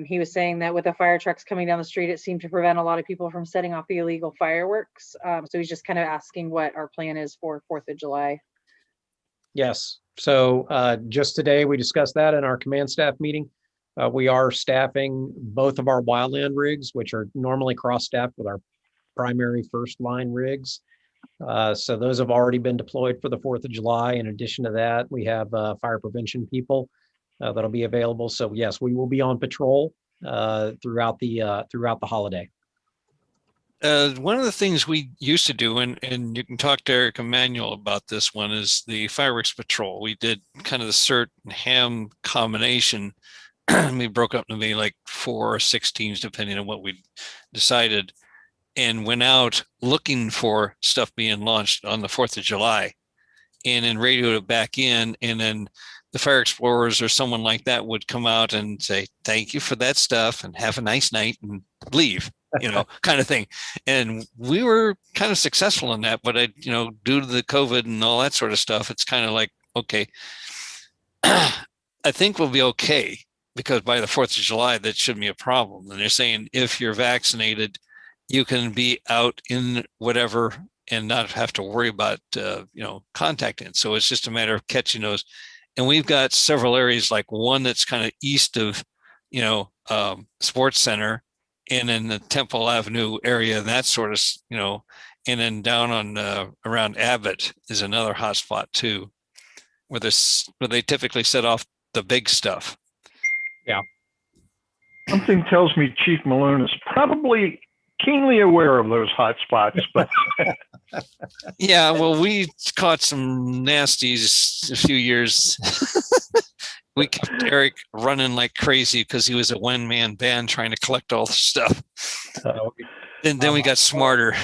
He was saying that with the fire trucks coming down the street, it seemed to prevent a lot of people from setting off the illegal fireworks. So he's just kind of asking what our plan is for 4th of July. Yes. So just today, we discussed that in our command staff meeting. We are staffing both of our wildland rigs, which are normally cross-staffed with our primary first line rigs. So those have already been deployed for the 4th of July. In addition to that, we have fire prevention people that'll be available. So yes, we will be on patrol throughout the holiday. One of the things we used to do, and you can talk to Eric Emanuel about this one, is the fireworks patrol. We did kind of the CERT and ham combination. We broke up to maybe like 4 or 6 teams, depending on what we decided, and went out looking for stuff being launched on the 4th of July, and then radioed it back in, and then the fire explorers or someone like that would come out and say, thank you for that stuff and have a nice night and leave, you know, kind of thing. And we were kind of successful in that, but due to the COVID and all that sort of stuff, it's kind of like, okay, I think we'll be okay, because by the 4th of July, that shouldn't be a problem. And they're saying if you're vaccinated you can be out in whatever and not have to worry about, contacting. So it's just a matter of catching those. And we've got several areas, like one that's kind of east of, Sports Center, and in the Temple Avenue area, that sort of, and then down on around Abbott is another hotspot too, where they typically set off the big stuff. Something tells me Chief Malone is probably keenly aware of those hot spots, but Yeah, well, we caught some nasties a few years. We kept Eric running like crazy because he was a one-man band trying to collect all the stuff. And then we got smarter.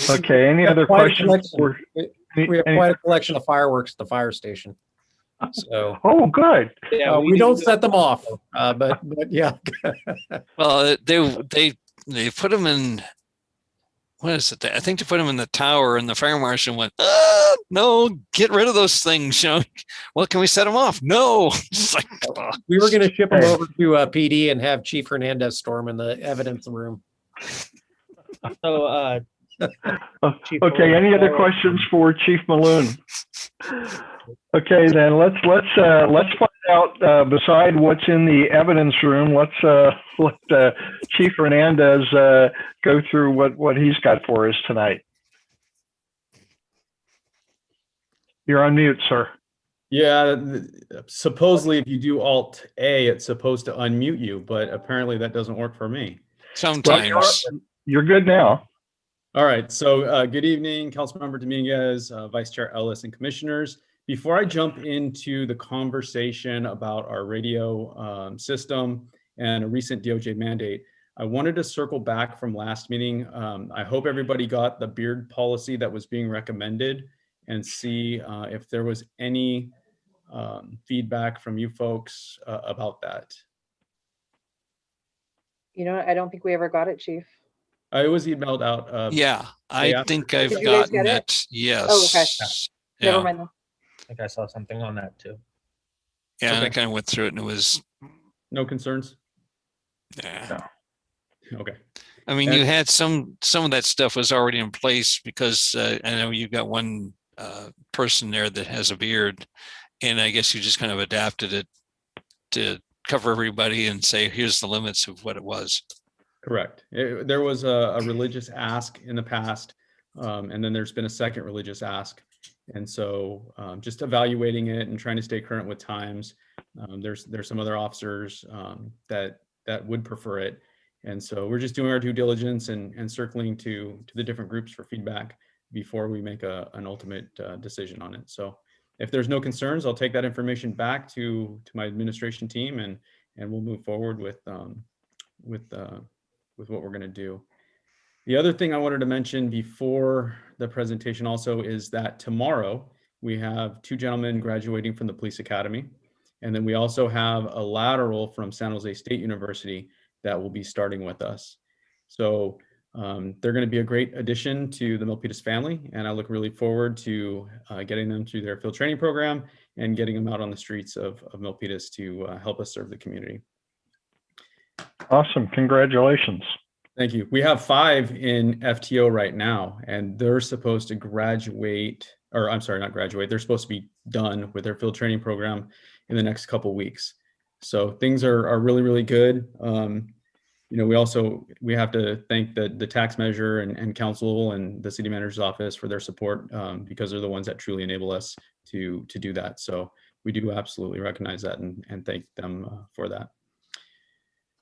okay. Any other questions? We have quite a collection of fireworks at the fire station. So Oh, good. Yeah, we don't set them off, but yeah. Well, they put them in. What is it? I think they put them in the tower, and the fire marshal went, "No, get rid of those things." Well, can we set them off? No. It's like, We were going to ship them over to PD and have Chief Hernandez storm in the evidence room. So, Chief Okay. Malone, Any other questions for Chief Malone? Okay, then let's find out. Beside what's in the evidence room, let's let Chief Hernandez go through what he's got for us tonight. You're on mute, sir. Yeah, supposedly if you do Alt A, it's supposed to unmute you, but apparently that doesn't work for me. sometimes. You're good now. All right, so good evening, Councilmember Dominguez, Vice Chair Ellis, and Commissioners. Before I jump into the conversation about our radio system and a recent DOJ mandate, I wanted to circle back from last meeting. I hope everybody got the beard policy that was being recommended and see if there was any feedback from you folks about that. You know, I don't think we ever got it, Chief. It was emailed out. Yeah, I think I've Did you guys gotten get it. it? Yes. Oh, okay. Yeah. Never mind then. I think I saw something on that too. Yeah, and I Okay. kind of went through it, and it was, No concerns? yeah. Okay. I mean, you had some of that stuff was already in place because I know you've got one person there that has a beard, and I guess you just kind of adapted it to cover everybody and say, here's the limits of what it was. Correct. There was a religious ask in the past, and then there's been a second religious ask. And so just evaluating it and trying to stay current with times. There's some other officers that would prefer it. And so we're just doing our due diligence and circling to the different groups for feedback before we make an ultimate decision on it. So if there's no concerns, I'll take that information back to my administration team and we'll move forward with what we're going to do. The other thing I wanted to mention before the presentation also is that tomorrow we have 2 gentlemen graduating from the police academy. And then we also have a lateral from San Jose State University that will be starting with us. So they're going to be a great addition to the Milpitas family. And I look really forward to getting them through their field training program and getting them out on the streets of Milpitas to help us serve the community. Awesome. Congratulations. Thank you. We have 5 in FTO right now, and they're supposed to graduate, or I'm sorry, not graduate. They're supposed to be done with their field training program in the next couple weeks. So things are really, really good. We have to thank the tax measure and council and the city manager's office for their support because they're the ones that truly enable us to do that. So we do absolutely recognize that and thank them for that.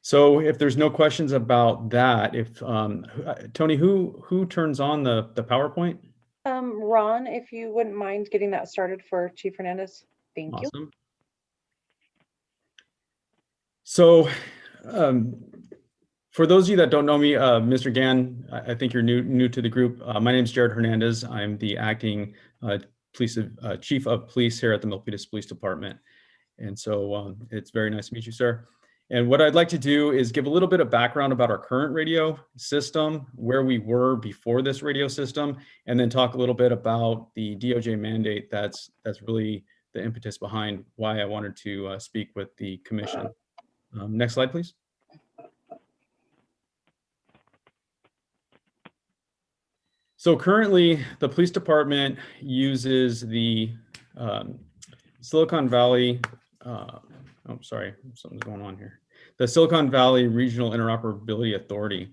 So if there's no questions about that, Tony, who turns on the PowerPoint? Ron, if you wouldn't mind getting that started for Chief Hernandez. Thank you. Awesome. So for those of you that don't know me, Mr. Gann, I think you're new to the group. My name is Jared Hernandez. I'm the acting chief of police here at the Milpitas Police Department. And so it's very nice to meet you, sir. And what I'd like to do is give a little bit of background about our current radio system, where we were before this radio system, and then talk a little bit about the DOJ mandate that's really the impetus behind why I wanted to speak with the commission. Next slide, please. So currently, the police department uses the Silicon Valley, oh, sorry, something's going on here. The Silicon Valley Regional Interoperability Authority.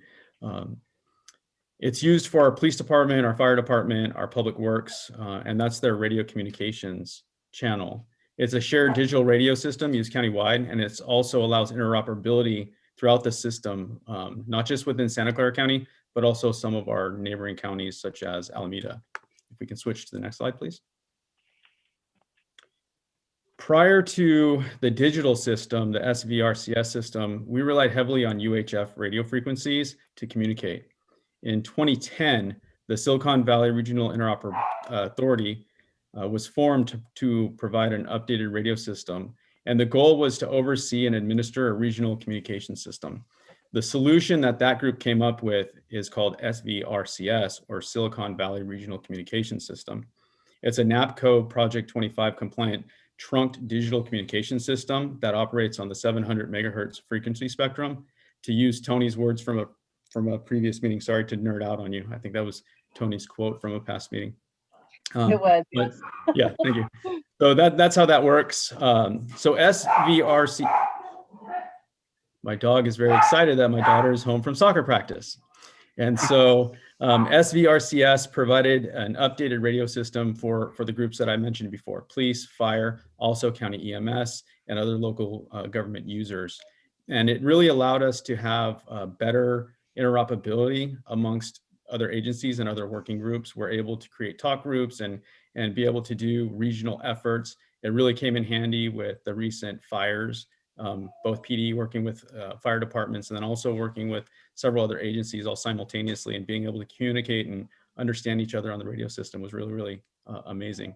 It's used for our police department, our fire department, our public works, and that's their radio communications channel. It's a shared digital radio system used countywide, and it also allows interoperability throughout the system, not just within Santa Clara County, but also some of our neighboring counties such as Alameda. If we can switch to the next slide, please. Prior to the digital system, the SVRCS system, we relied heavily on UHF radio frequencies to communicate. In 2010, the Silicon Valley Regional Interoperability Authority was formed to provide an updated radio system. And the goal was to oversee and administer a regional communication system. The solution that group came up with is called SVRCS, or Silicon Valley Regional Communication System. It's a NAPCO Project 25 compliant trunked digital communication system that operates on the 700 megahertz frequency spectrum. To use Tony's words from a previous meeting, sorry to nerd out on you. I think that was Tony's quote from a past meeting. It was, but, yes. yeah, thank you. So that's how that works. So SVRC, my dog is very excited that my daughter is home from soccer practice. And so SVRCS provided an updated radio system for the groups that I mentioned before, police, fire, also county EMS, and other local government users. And it really allowed us to have better interoperability amongst other agencies and other working groups. We're able to create talk groups and be able to do regional efforts. It really came in handy with the recent fires, both PD working with fire departments and then also working with several other agencies all simultaneously, and being able to communicate and understand each other on the radio system was really, really amazing.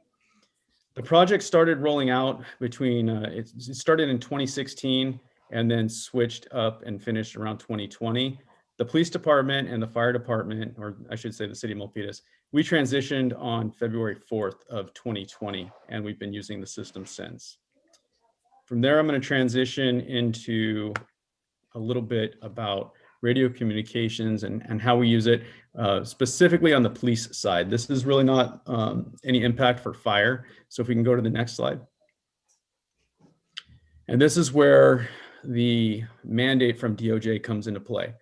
The project started rolling out between, it started in 2016 and then switched up and finished around 2020. The police department and the fire department, or I should say the city of Milpitas, we transitioned on February 4th of 2020, and we've been using the system since. From there, I'm going to transition into a little bit about radio communications and how we use it, specifically on the police side. This is really not any impact for fire. So if we can go to the next slide. And this is where the mandate from DOJ comes into play.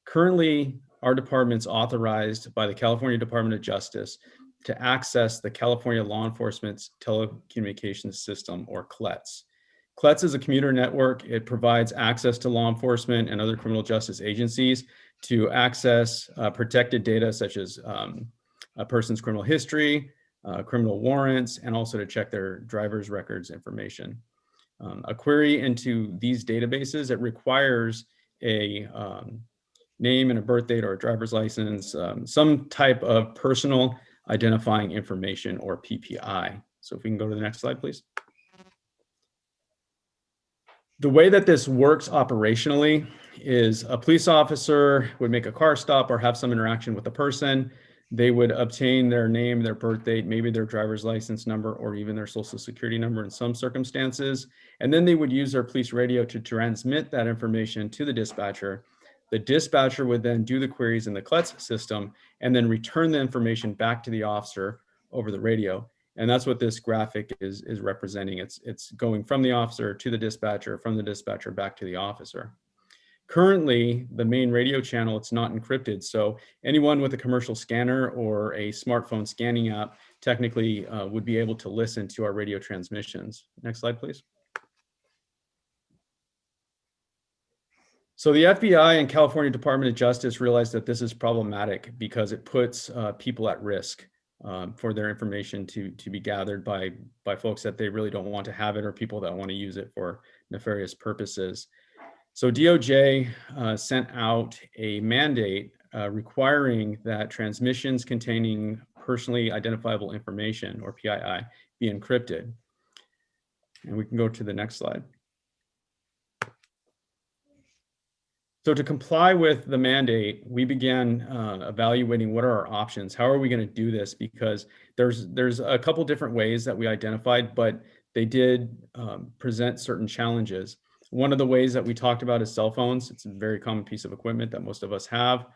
Currently, our department's authorized by the California Department of Justice to access the California Law Enforcement's Telecommunications System, or CLETS. CLETS is a commuter network. It provides access to law enforcement and other criminal justice agencies to access protected data such as a person's criminal history, criminal warrants, and also to check their driver's records information. A query into these databases, it requires a name and a birth date or a driver's license, some type of personal identifying information, or PPI. So if we can go to the next slide, please. The way that this works operationally is a police officer would make a car stop or have some interaction with a person. They would obtain their name, their birth date, maybe their driver's license number, or even their social security number in some circumstances. And then they would use their police radio to transmit that information to the dispatcher. The dispatcher would then do the queries in the CLETS system and then return the information back to the officer over the radio. And that's what this graphic is representing. It's going from the officer to the dispatcher, from the dispatcher back to the officer. Currently, the main radio channel, it's not encrypted. So anyone with a commercial scanner or a smartphone scanning app technically would be able to listen to our radio transmissions. Next slide, please. So the FBI and California Department of Justice realized that this is problematic because it puts people at risk for their information to be gathered by folks that they really don't want to have it, or people that want to use it for nefarious purposes. So DOJ sent out a mandate requiring that transmissions containing personally identifiable information, or PII, be encrypted. And we can go to the next slide. So to comply with the mandate, we began evaluating what are our options. How are we going to do this? Because there's a couple different ways that we identified, but they did present certain challenges. One of the ways that we talked about is cell phones. It's a very common piece of equipment that most of us have.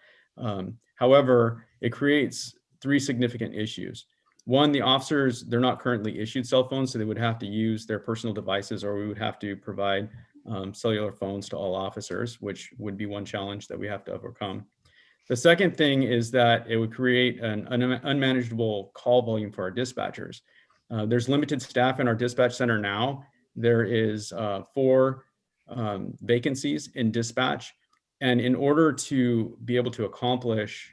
However, it creates three significant issues. One, the officers, they're not currently issued cell phones, so they would have to use their personal devices, or we would have to provide cellular phones to all officers, which would be one challenge that we have to overcome. The second thing is that it would create an unmanageable call volume for our dispatchers. There's limited staff in our dispatch center now. There is 4 vacancies in dispatch. And in order to be able to accomplish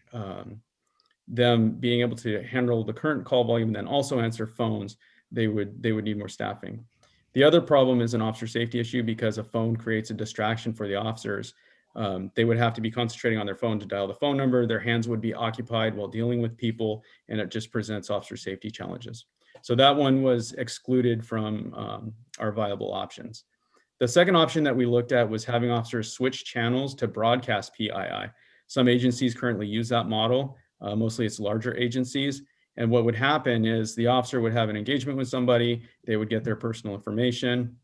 them being able to handle the current call volume and then also answer phones, they would need more staffing. The other problem is an officer safety issue because a phone creates a distraction for the officers. They would have to be concentrating on their phone to dial the phone number. Their hands would be occupied while dealing with people, and it just presents officer safety challenges. So that one was excluded from our viable options. The second option that we looked at was having officers switch channels to broadcast PII. Some agencies currently use that model. Mostly it's larger agencies. And what would happen is the officer would have an engagement with somebody, they would get their personal information,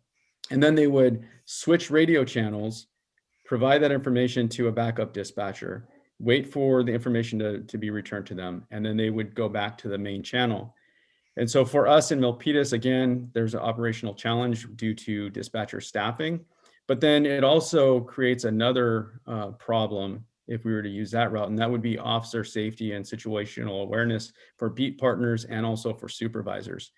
and then they would switch radio channels, provide that information to a backup dispatcher, wait for the information to be returned to them, and then they would go back to the main channel. And so for us in Milpitas, again, there's an operational challenge due to dispatcher staffing, but then it also creates another problem if we were to use that route, and that would be officer safety and situational awareness for beat partners and also for supervisors.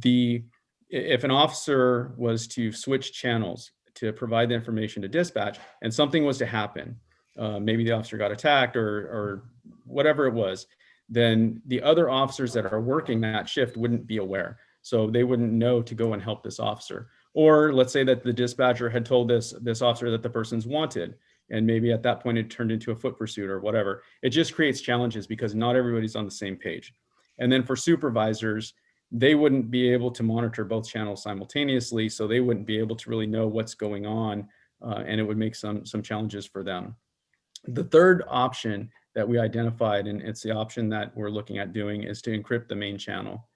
If an officer was to switch channels to provide the information to dispatch and something was to happen, maybe the officer got attacked or whatever it was, then the other officers that are working that shift wouldn't be aware. So they wouldn't know to go and help this officer. Or let's say that the dispatcher had told this officer that the person's wanted, and maybe at that point it turned into a foot pursuit or whatever. It just creates challenges because not everybody's on the same page. And then for supervisors, they wouldn't be able to monitor both channels simultaneously, so they wouldn't be able to really know what's going on, and it would make some challenges for them. The third option that we identified, and it's the option that we're looking at doing, is to encrypt the main channel.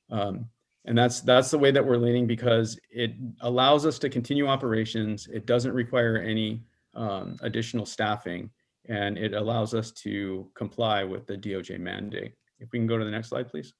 And that's the way that we're leaning because it allows us to continue operations. It doesn't require any additional staffing, and it allows us to comply with the DOJ mandate. If we can go to the next slide, please.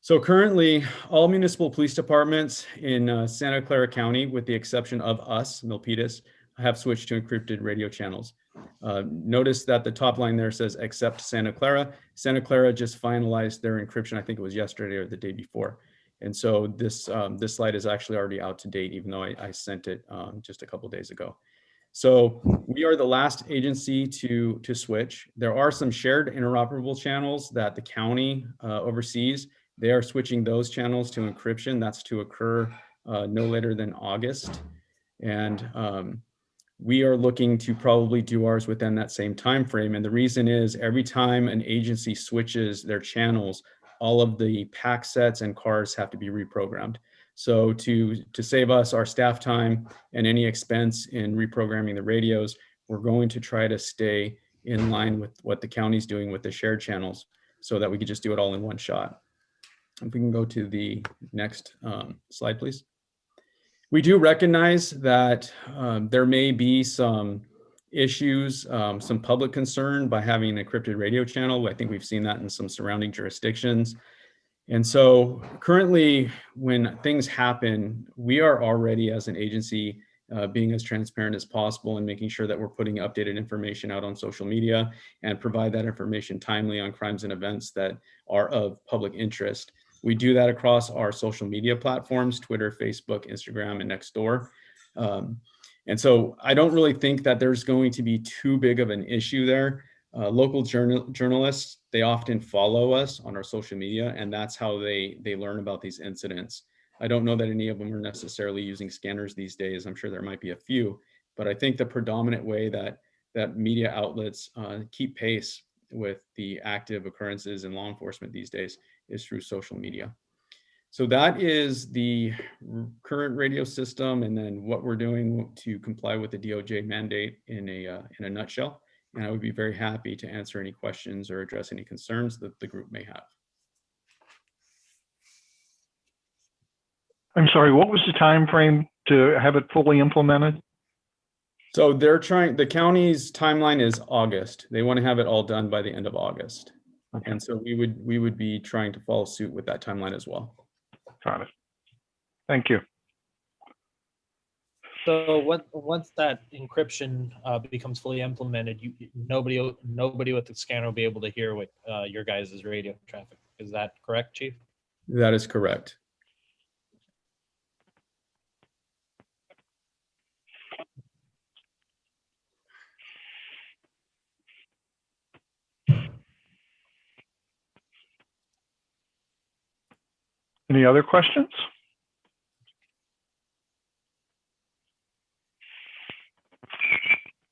So currently, all municipal police departments in Santa Clara County, with the exception of us, Milpitas, have switched to encrypted radio channels. Notice that the top line there says except Santa Clara. Santa Clara just finalized their encryption, I think it was yesterday or the day before. And so this slide is actually already out to date, even though I sent it just a couple of days ago. So we are the last agency to switch. There are some shared interoperable channels that the county oversees. They are switching those channels to encryption. That's to occur no later than August. And we are looking to probably do ours within that same time frame. And the reason is every time an agency switches their channels, all of the pack sets and cars have to be reprogrammed. So to save us our staff time and any expense in reprogramming the radios, we're going to try to stay in line with what the county's doing with the shared channels so that we could just do it all in one shot. If we can go to the next slide, please. We do recognize that there may be some issues, some public concern by having an encrypted radio channel. I think we've seen that in some surrounding jurisdictions. And so currently, when things happen, we are already as an agency being as transparent as possible and making sure that we're putting updated information out on social media and provide that information timely on crimes and events that are of public interest. We do that across our social media platforms, Twitter, Facebook, Instagram, and Nextdoor. And so I don't really think that there's going to be too big of an issue there. Local journalists, they often follow us on our social media, and that's how they learn about these incidents. I don't know that any of them are necessarily using scanners these days. I'm sure there might be a few, but I think the predominant way that media outlets keep pace with the active occurrences in law enforcement these days is through social media. So that is the current radio system, and then what we're doing to comply with the DOJ mandate in a nutshell. And I would be very happy to answer any questions or address any concerns that the group may have. I'm sorry, what was the time frame to have it fully implemented? So they're trying, the county's timeline is August. They want to have it all done by the end of August. And so we would be trying to follow suit with that timeline as well. Got it. Thank you. So once that encryption becomes fully implemented, nobody with the scanner will be able to hear what your guys' radio traffic. Is that correct, Chief? That is correct. Any other questions?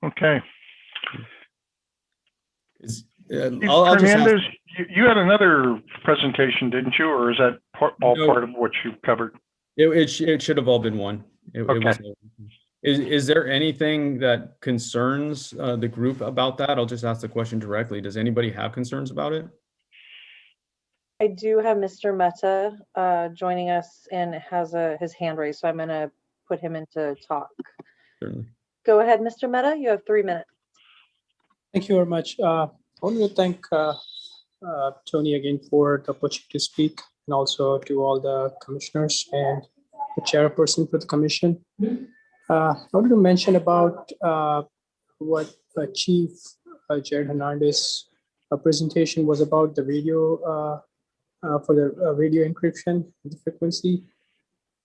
Okay. I'll just ask, Hernandez, you had another presentation, didn't you? Or is that all No. part of what you covered? it should have all been one. It Okay. was, is there anything that concerns the group about that? I'll just ask the question directly. Does anybody have concerns about it? I do have Mr. Mehta joining us and has his hand raised, so I'm going to put him into talk. Certainly. Go ahead, Mr. Mehta. You have 3 minutes. Thank you very much. I want to thank Tony again for the opportunity to speak, and also to all the commissioners and the chairperson for the commission. I wanted to mention about what Chief Jared Hernandez presentation was about, the radio for the radio encryption, the frequency.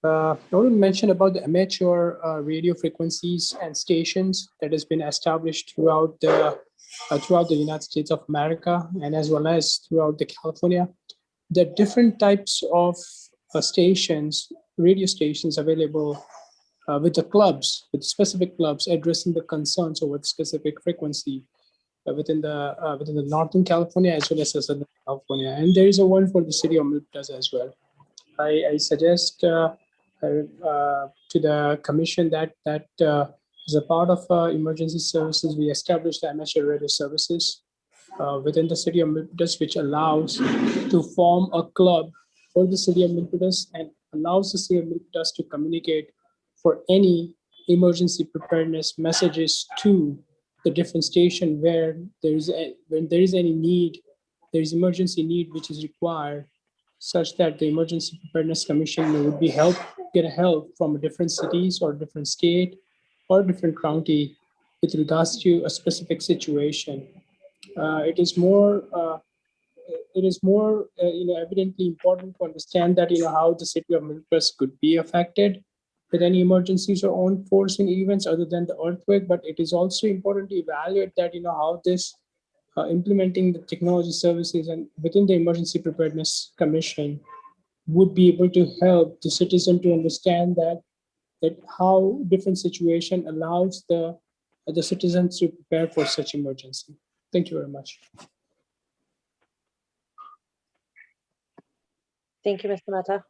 I want to mention about the amateur radio frequencies and stations that has been established throughout the United States of America, and as well as throughout the California. There are different types of stations, radio stations available with the clubs, with specific clubs addressing the concerns over the specific frequency within the Northern California as well as Southern California. And there is a one for the city of Milpitas as well. I suggest to the commission that as a part of emergency services, we established the amateur radio services within the city of Milpitas, which allows to form a club for the city of Milpitas and allows the city of Milpitas to communicate for any emergency preparedness messages to the different station where when there is any need, there is emergency need which is required, such that the Emergency Preparedness Commission would be get help from different cities or different state or different county with regards to a specific situation. It is more evidently important to understand that how the city of Milpitas could be affected with any emergencies or unforeseen events other than the earthquake. But it is also important to evaluate that how this implementing the technology services and within the Emergency Preparedness Commission would be able to help the citizen to understand that how different situation allows the citizens to prepare for such emergency. Thank you very much. Thank you, Mr. Mehta.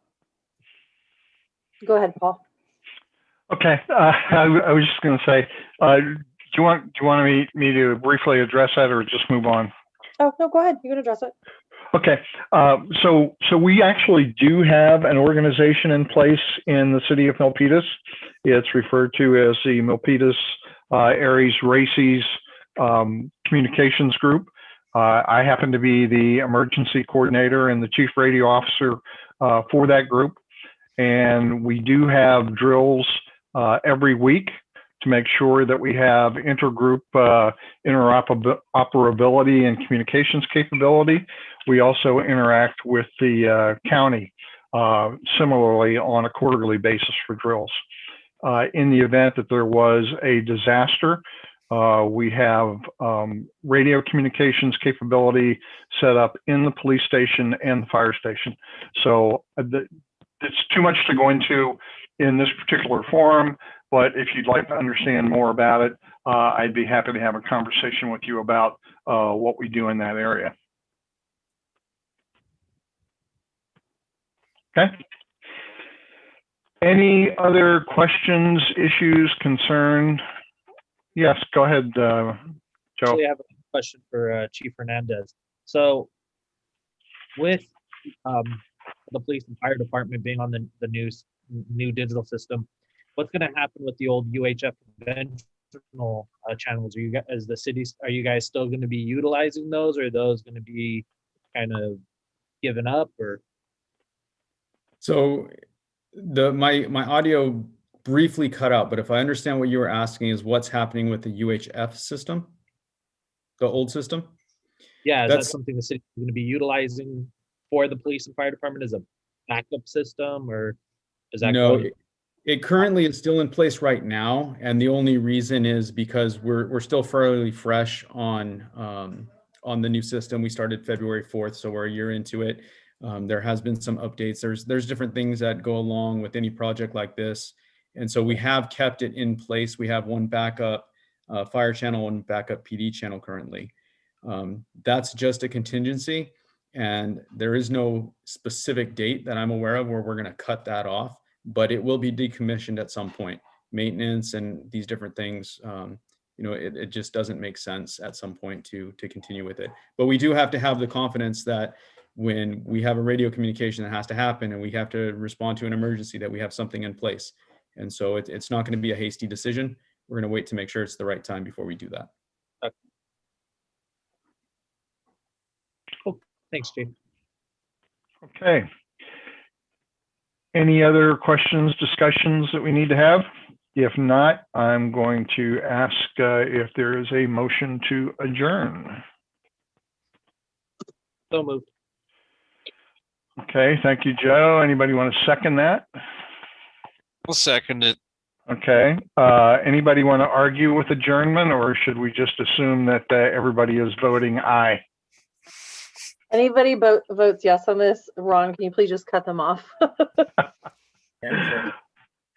Go ahead, Paul. Okay, I was just going to say, do you want me to briefly address that, or just move on? Oh, no, go ahead. You can address it. Okay, so we actually do have an organization in place in the city of Milpitas. It's referred to as the Milpitas Aries Races Communications Group. I happen to be the emergency coordinator and the chief radio officer for that group. And we do have drills every week to make sure that we have intergroup interoperability and communications capability. We also interact with the county similarly on a quarterly basis for drills. In the event that there was a disaster, we have radio communications capability set up in the police station and the fire station. So it's too much to go into in this particular forum, but if you'd like to understand more about it, I'd be happy to have a conversation with you about what we do in that area. Okay. Any other questions, issues, concern? Yes, go ahead, Joe. Actually, I have a question for Chief Hernandez. So with the police and fire department being on the new digital system, what's going to happen with the old UHF convention external channels? Are you guys, as the cities, are you guys still going to be utilizing those, or are those going to be kind of given up, or? So my audio briefly cut out, but if I understand what you were asking is what's happening with the UHF system, the old system? Yeah, is that That's something the city is going to be utilizing for the police and fire department as a backup system, or is that no, going? it currently is still in place right now, and the only reason is because we're still fairly fresh on the new system. We started February 4th, so we're a year into it. There has been some updates. There's different things that go along with any project like this, and so we have kept it in place. We have one backup fire channel, one backup PD channel currently. That's just a contingency, and there is no specific date that I'm aware of where we're going to cut that off, but it will be decommissioned at some point. Maintenance and these different things, it just doesn't make sense at some point to continue with it. But we do have to have the confidence that when we have a radio communication that has to happen and we have to respond to an emergency, that we have something in place. And so it's not going to be a hasty decision. We're going to wait to make sure it's the right time before we do that. Thanks, Chief. Okay. Any other questions, discussions that we need to have? If not, I'm going to ask if there is a motion to adjourn. So moved. Okay, thank you, Joe. Anybody want to second that? I'll second it. Okay. Anybody want to argue with adjournment, or should we just assume that everybody is voting aye? Anybody votes yes on this? Ron, can you please just cut them off?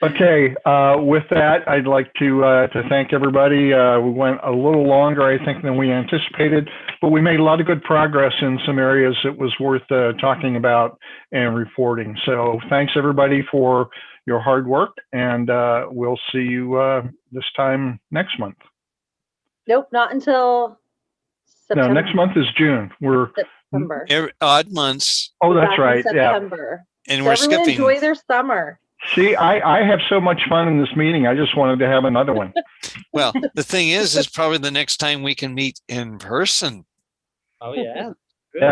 Okay, with that, I'd like to thank everybody. We went a little longer, I think, than we anticipated, but we made a lot of good progress in some areas that was worth talking about and reporting. So thanks, everybody, for your hard work, and we'll see you this time next month. Nope, not until September. No, next month is June. We're September. Odd months, Oh, We're that's back in right. Yeah. September. and So we're everyone skipping. enjoy their summer. See, I have so much fun in this meeting. I just wanted to have another one. Well, the thing is probably the next time we can meet in person. Oh yeah. Good.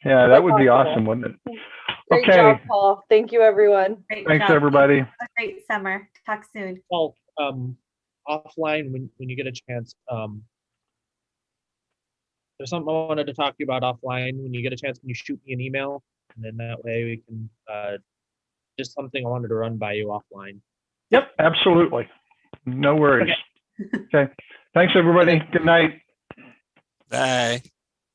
Yeah, that would be awesome, wouldn't it? Great Okay. job, Paul. Thank you, everyone. Great Thanks, job. everybody. Have a great summer. Talk soon. Well, offline when you get a chance, there's something I wanted to talk to you about offline. When you get a chance, can you shoot me an email? And then that way we can, just something I wanted to run by you offline. Yep, absolutely. No worries. Okay. Thanks, everybody. Good night. Bye.